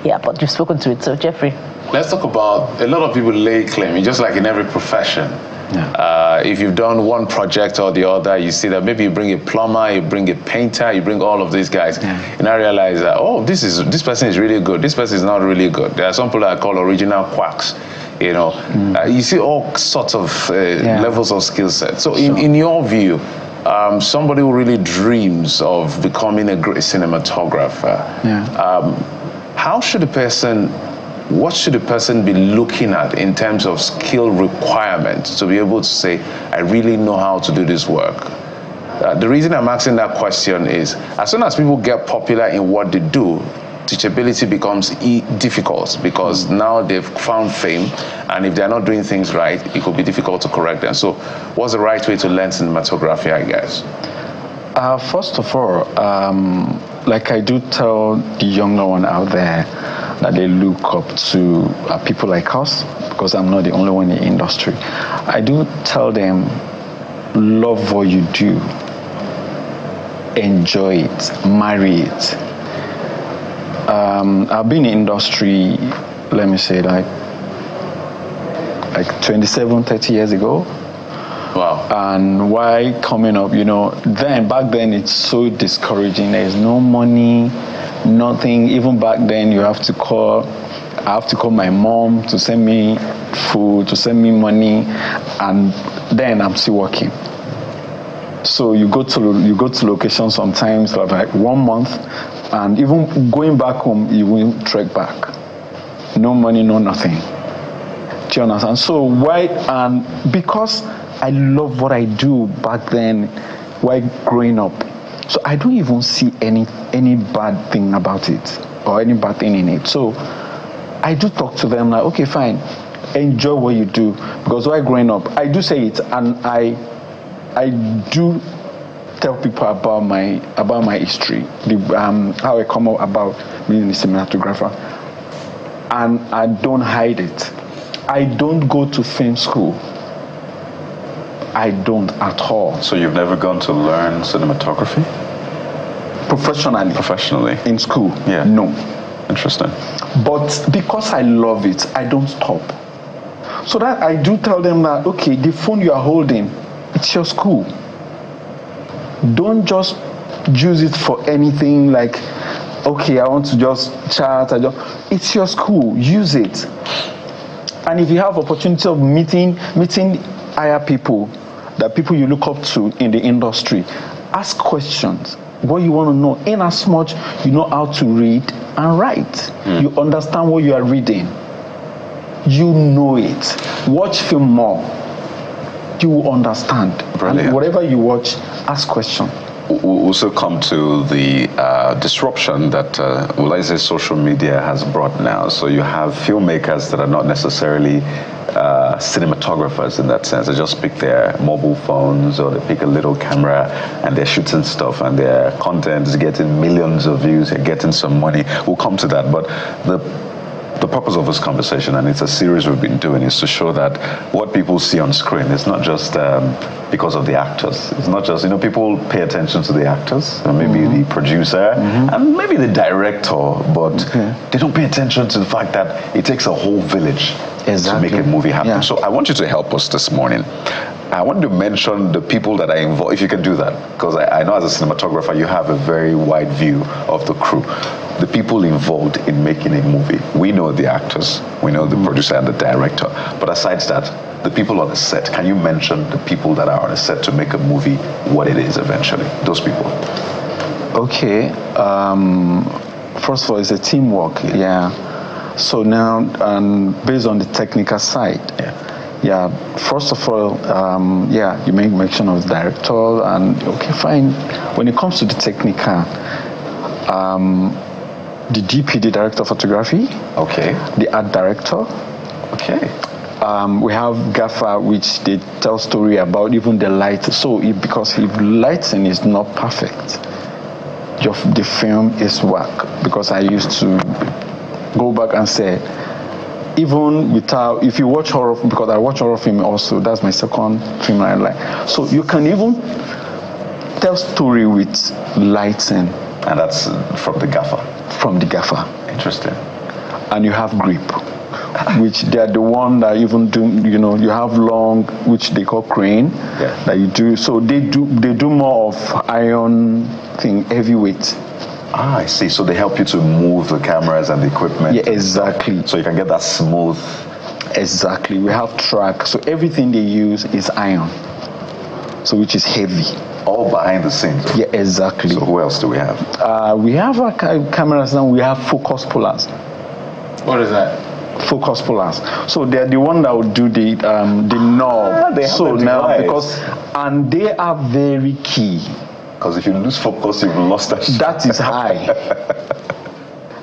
you've spoken to it. So Jeffrey. Let's talk about, a lot of people lay claim, just like in every profession. Yeah. If you've done one project or the other, you see that maybe you bring a plumber, you bring a painter, you bring all of these guys, and I realize that, this person is really good, this person is not really good. There are some people that I call original quacks. You see all sorts of levels of skill set. So in your view, somebody who really dreams of becoming a great cinematographer, what should the person be looking at in terms of skill requirements to be able to say, I really know how to do this work? The reason I'm asking that question is, as soon as people get popular in what they do, teachability becomes difficult, because now they've found fame, and if they're not doing things right, it could be difficult to correct them. So what's the right way to learn cinematography, I guess? First of all, like I do tell the younger one out there that they look up to people like us, because I'm not the only one in the industry. I do tell them, love what you do, enjoy it, marry it. I've been in industry, let me say, like 27, 30 years ago. Wow. And why coming up, back then it's so discouraging. There's no money, nothing. Even back then I have to call my mom to send me food, to send me money, and then I'm still working. So you go to locations sometimes like 1 month, and even going back home, you won't trek back. No money, no nothing. Do you understand? So why? And because I love what I do back then, while growing up, so I don't even see any bad thing about it or any bad thing in it. So I do talk to them like, okay, fine, enjoy what you do, because while growing up, I do say it, and I do tell people about my history, how I come up about being a cinematographer, and I don't hide it. I don't go to film school. I don't at all. So you've never gone to learn cinematography? professionally in school. Yeah. No. Interesting. But because I love it, I don't stop. So that I do tell them that, okay, the phone you are holding, it's your school. Don't just use it for anything like, okay, I want to just chat. It's your school. Use it. And if you have opportunity of meeting higher people, that people you look up to in the industry, ask questions. What you want to know, in as much you know how to read and write. You understand what you are reading. You know it. Watch film more. You will understand. Brilliant. And whatever you watch, ask questions. We'll also come to the disruption that, social media has brought now. So you have filmmakers that are not necessarily cinematographers in that sense. They just pick their mobile phones or they pick a little camera and they're shooting stuff and their content is getting millions of views, they're getting some money. We'll come to that. But the purpose of this conversation, and it's a series we've been doing, is to show that what people see on screen is not just because of the actors. It's not just, people pay attention to the actors, or maybe the producer, and maybe the director, but they don't pay attention to the fact that it takes a whole village to make a movie happen. Yeah. So I want you to help us this morning. I want to mention the people that are involved, if you can do that, because I know as a cinematographer, you have a very wide view of the crew. The people involved in making a movie. We know the actors, we know the producer and the director, but aside that, the people on the set, can you mention the people that are on the set to make a movie what it is eventually? Those people. Okay. First of all, it's a teamwork. Yeah. So now, based on the technical side. Yeah, first of all, you make mention of the director, and okay, fine. When it comes to the technical, the DP, the director of photography, the art director, we have gaffer, which they tell story about even the light. So because if lighting is not perfect, the film is whack. Because I used to go back and say, even without, if you watch horror, because I watch horror film also, that's my second film I like. So you can even tell story with lighting. And that's from the gaffer? From the gaffer. Interesting. And you have grip, which they're the one that even do, you have long, which they call crane, that you do. So they do more of iron thing, heavyweight. Ah, I see. So they help you to move the cameras and the equipment. Yeah, exactly. So you can get that smooth. Exactly. We have track. So everything they use is iron. So which is heavy. All behind the scenes. Yeah, exactly. So who else do we have? We have our cameras now. We have focus pullers. What is that? Focus pullers. So they're the one that will do the knob. So now and they are very key. Because if you lose focus, you've lost that. That is high.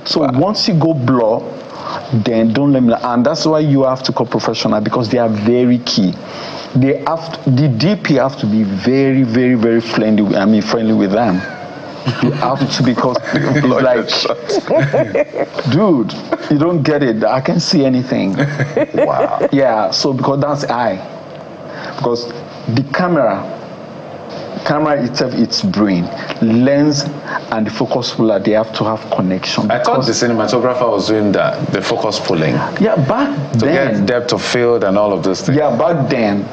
So once you go blur, then don't let me. And that's why you have to call professional, because they are very key. The DP have to be very, very, very friendly with them. You have to, because it's like, dude, you don't get it. I can't see anything. Wow. Yeah. So because that's high. Because the camera itself, its brain, lens, and the focus puller, they have to have connection. I thought the cinematographer was doing that, the focus pulling. Yeah, back then. To get depth of field and all of those things. Yeah, back then,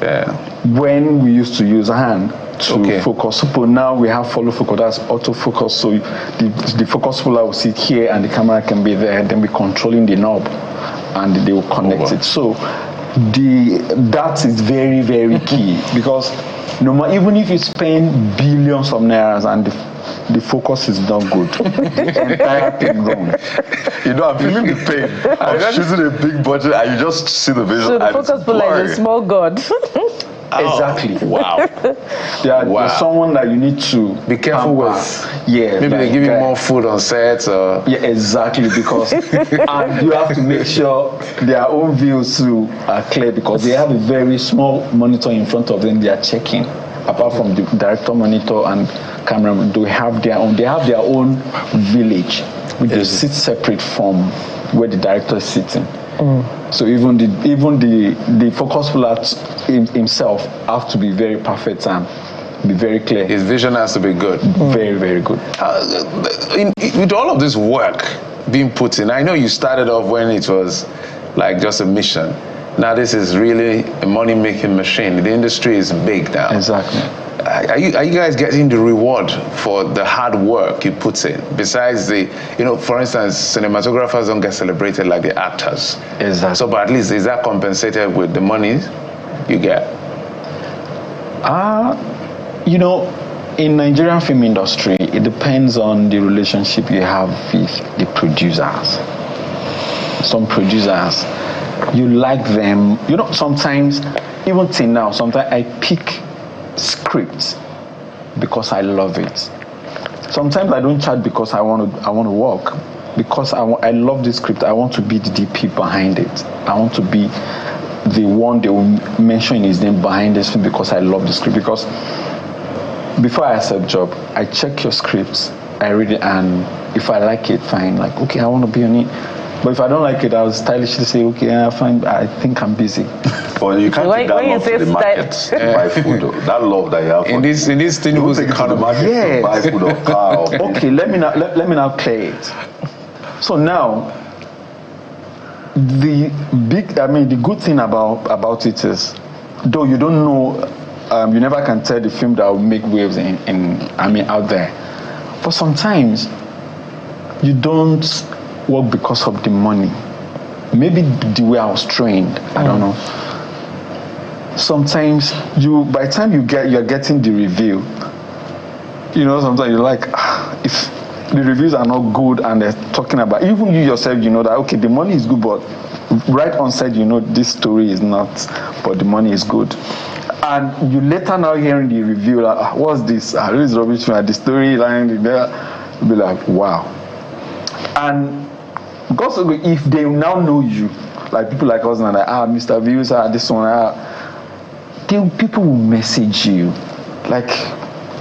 when we used to use a hand to focus, but now we have follow focus, that's autofocus. So the focus puller will sit here and the camera can be there, then we're controlling the knob and they will connect it. So that is very, very key, because no matter, even if you spend billions of nairas and the focus is not good, the entire thing wrong. I'm feeling the pain. I'm shooting a big budget and you just see the visual. So the focus puller is a small god. Exactly. Wow. There's someone that you need to be careful with. Yeah. Maybe they give you more food on set. Or... Yeah, exactly. Because and you have to make sure their own views too are clear, because they have a very small monitor in front of them. They are checking. Apart from the director monitor and camera, they have their own village, which they sit separate from where the director is sitting. So even the focus puller himself have to be very perfect and be very clear. His vision has to be good. Very, very good. With all of this work being put in, I know you started off when it was like just a mission. Now this is really a money-making machine. The industry is big now. Exactly. Are you guys getting the reward for the hard work you put in? Besides the, for instance, cinematographers don't get celebrated like the actors. Exactly. So, but at least is that compensated with the money you get? In Nigerian film industry, it depends on the relationship you have with the producers. Some producers, you like them. Sometimes, even till now, sometimes I pick scripts because I love it. Sometimes I don't chat because I want to work, because I love the script. I want to be the DP behind it. I want to be the one they will mention his name behind this film because I love the script. Because before I accept job, I check your scripts, I read it, and if I like it, fine. Like, okay, I want to be on it. But if I don't like it, I'll stylishly say, okay, fine, I think I'm busy. Well, you can't take that love to the market to buy food. That love that you have in this thing, take it to the market to buy food or car. Okay, let me now clear it. So now, the good thing about it is, though you don't know, you never can tell the film that will make waves out there. But sometimes you don't work because of the money. Maybe the way I was trained, I don't know. Sometimes by the time you're getting the review, sometimes you're like, if the reviews are not good and they're talking about, even you yourself, that, okay, the money is good, but right on set, this story is not, but the money is good. And you later now hearing the review, like, what's this? This is rubbish, the storyline, you'll be like, wow. And because if they now know you, like people like us and like, Mr. Views, this one, people will message you, like,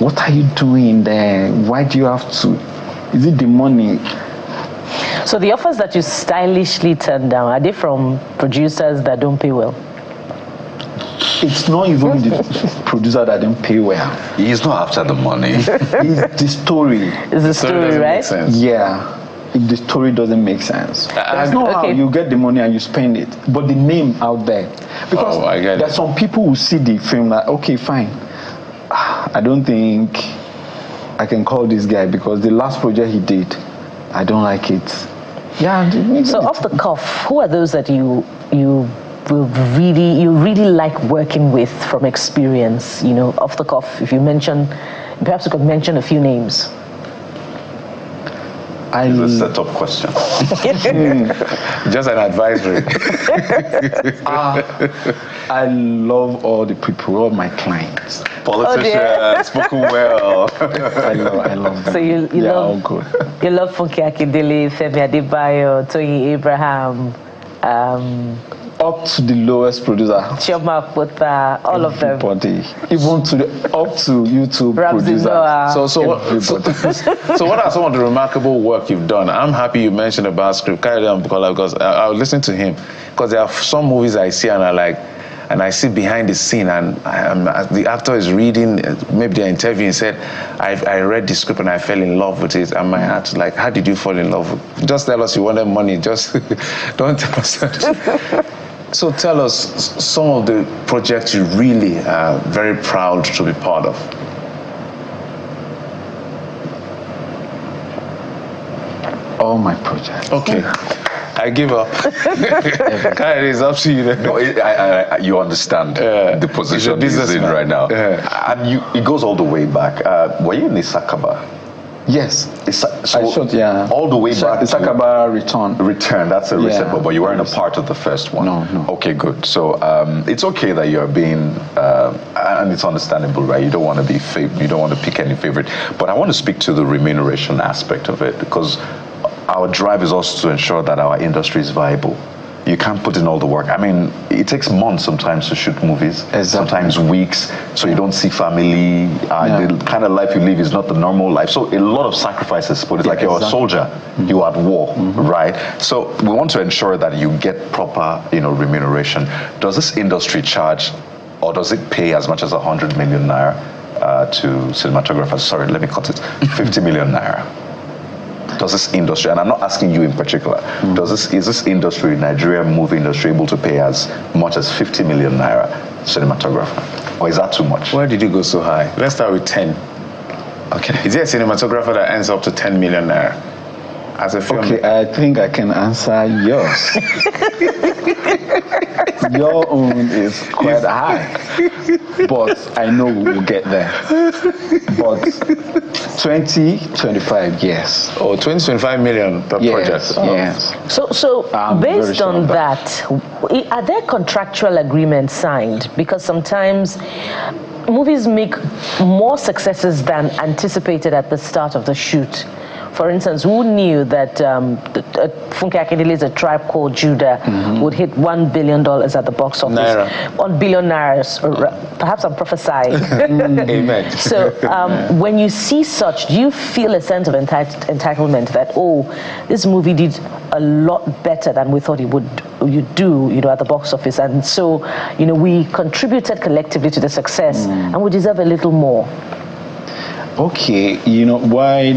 what are you doing there? Why do you have to? Is it the money? So the offers that you stylishly turn down, are they from producers that don't pay well? It's not even the producer that don't pay well. He's not after the money. It's the story. It's the story, right? Yeah. If the story doesn't make sense. There's no how you get the money and you spend it. But the name out there. Because there's some people who see the film like, okay, fine. I don't think I can call this guy because the last project he did, I don't like it. Yeah. So off the cuff, who are those that you really like working with from experience? Off the cuff, if you mention, perhaps you could mention a few names. It's a set-up question. Just an advisory. I love all the people, all my clients. Politicians, spoken well. I love them. So you love all good. You love Funke Akindele, Femi Adebayo, Toyin Abraham, up to the lowest producer. Chioma Akpota, all of them. Everybody. Even up to YouTube producers. So what are some of the remarkable work you've done? I'm happy you mentioned about script. Because I was listening to him. Because there are some movies I see and I see behind the scene and the actor is reading, maybe they're interviewing, said, I read the script and I fell in love with it. And my heart's like, how did you fall in love with it? Just tell us you wanted money. Just don't tell us that. So tell us some of the projects you really are very proud to be part of. All my projects. Okay. I give up. It's up to you. No, you understand the position he's in right now. And it goes all the way back. Were you in Isakaba? Yes. I shot, all the way back. Isakaba Return. That's a recent, but you weren't a part of the first one. No. Okay, good. So it's okay that you're being, and it's understandable, right? You don't want to be you don't want to pick any favorite. But I want to speak to the remuneration aspect of it, because our drive is also to ensure that our industry is viable. You can't put in all the work. I mean, it takes months sometimes to shoot movies, sometimes weeks, so you don't see family. The kind of life you live is not the normal life. So a lot of sacrifices, but it's like you're a soldier, you're at war, right? So we want to ensure that you get proper, remuneration. Does this industry charge, or does it pay as much as 100 million naira to cinematographers. Sorry, let me cut it. 50 million naira. Does this industry, and I'm not asking you in particular, is this industry, Nigerian movie industry, able to pay as much as 50 million naira cinematographer? Or is that too much? Where did you go so high? Let's start with 10. Okay. Is there a cinematographer that ends up to 10 million naira as a film? Okay, I think I can answer yours. Your own is quite high, but I know we will get there. But 20-25, yes. Oh, 20-25 million per project. Oh. Yes. So based on that, are there contractual agreements signed? Because sometimes movies make more successes than anticipated at the start of the shoot. For instance, who knew that Funke Akindele's A Tribe Called Judah would hit $1 billion at the box office? Naira. 1 billion naira. Perhaps I'm prophesying. Amen. So when you see such, do you feel a sense of entitlement that, oh, this movie did a lot better than we thought it would do, at the box office, and so, we contributed collectively to the success, and we deserve a little more? Okay, why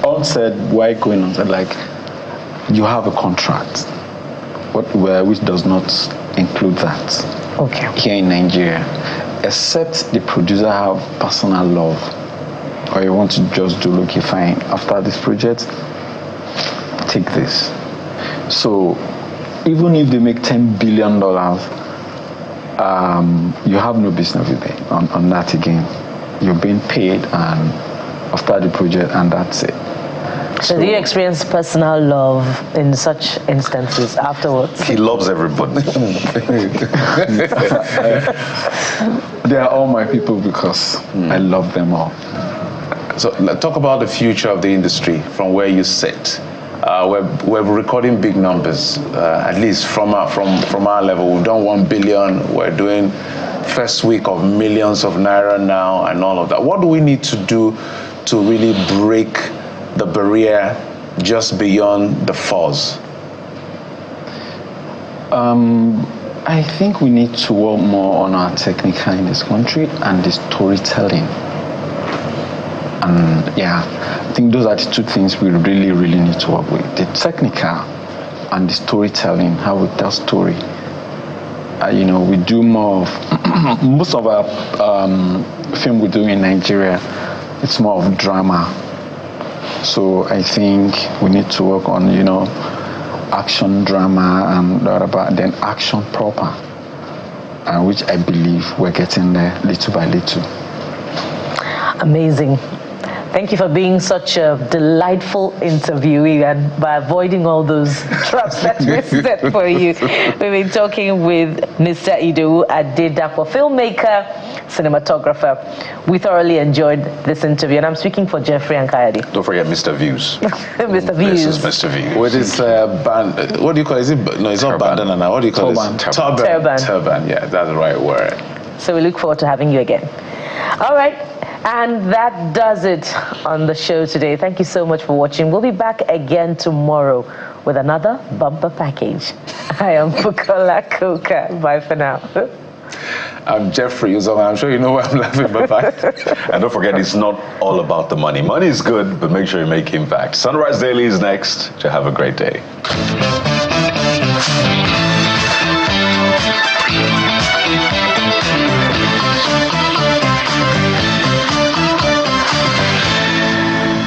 going on said, like, you have a contract, which does not include that. Okay. Here in Nigeria, except the producer have personal love, or you want to just do, okay, fine, after this project, take this. So even if they make $10 billion, you have no business with it on that again. You're being paid and after the project, and that's it. So do you experience personal love in such instances afterwards? He loves everybody. They are all my people because I love them all. So talk about the future of the industry from where you sit. We're recording big numbers, at least from our level. We've done 1 billion. We're doing first week of millions of naira now and all of that. What do we need to do to really break the barrier just beyond the fuzz? I think we need to work more on our technical in this country and the storytelling. And I think those are the two things we really, really need to work with. The technical and the storytelling, how we tell story. We do more of, most of our film we do in Nigeria, it's more of drama. So I think we need to work on, action drama and then action proper, which I believe we're getting there little by little. Amazing. Thank you for being such a delightful interviewee and by avoiding all those traps that we set for you. We've been talking with Mr. Idowu Adedapo, filmmaker, cinematographer. We thoroughly enjoyed this interview, and I'm speaking for Jeffrey and Kayode. Don't forget Mr. Views. Mr. Views. This is Mr. Views. With his band, what do you call it? Is it? No, it's not bandana now. What do you call Turban. it? Turban. Turban, yeah, that's the right word. So we look forward to having you again. All right. And that does it on the show today. Thank you so much for watching. We'll be back again tomorrow with another bumper package. I am Bukola Koka. Bye for now. I'm Jeffrey Uzoma. I'm sure you know why I'm laughing, bye-bye. And don't forget, it's not all about the money. Money is good, but make sure you make impact. Sunrise Daily is next. Have a great day.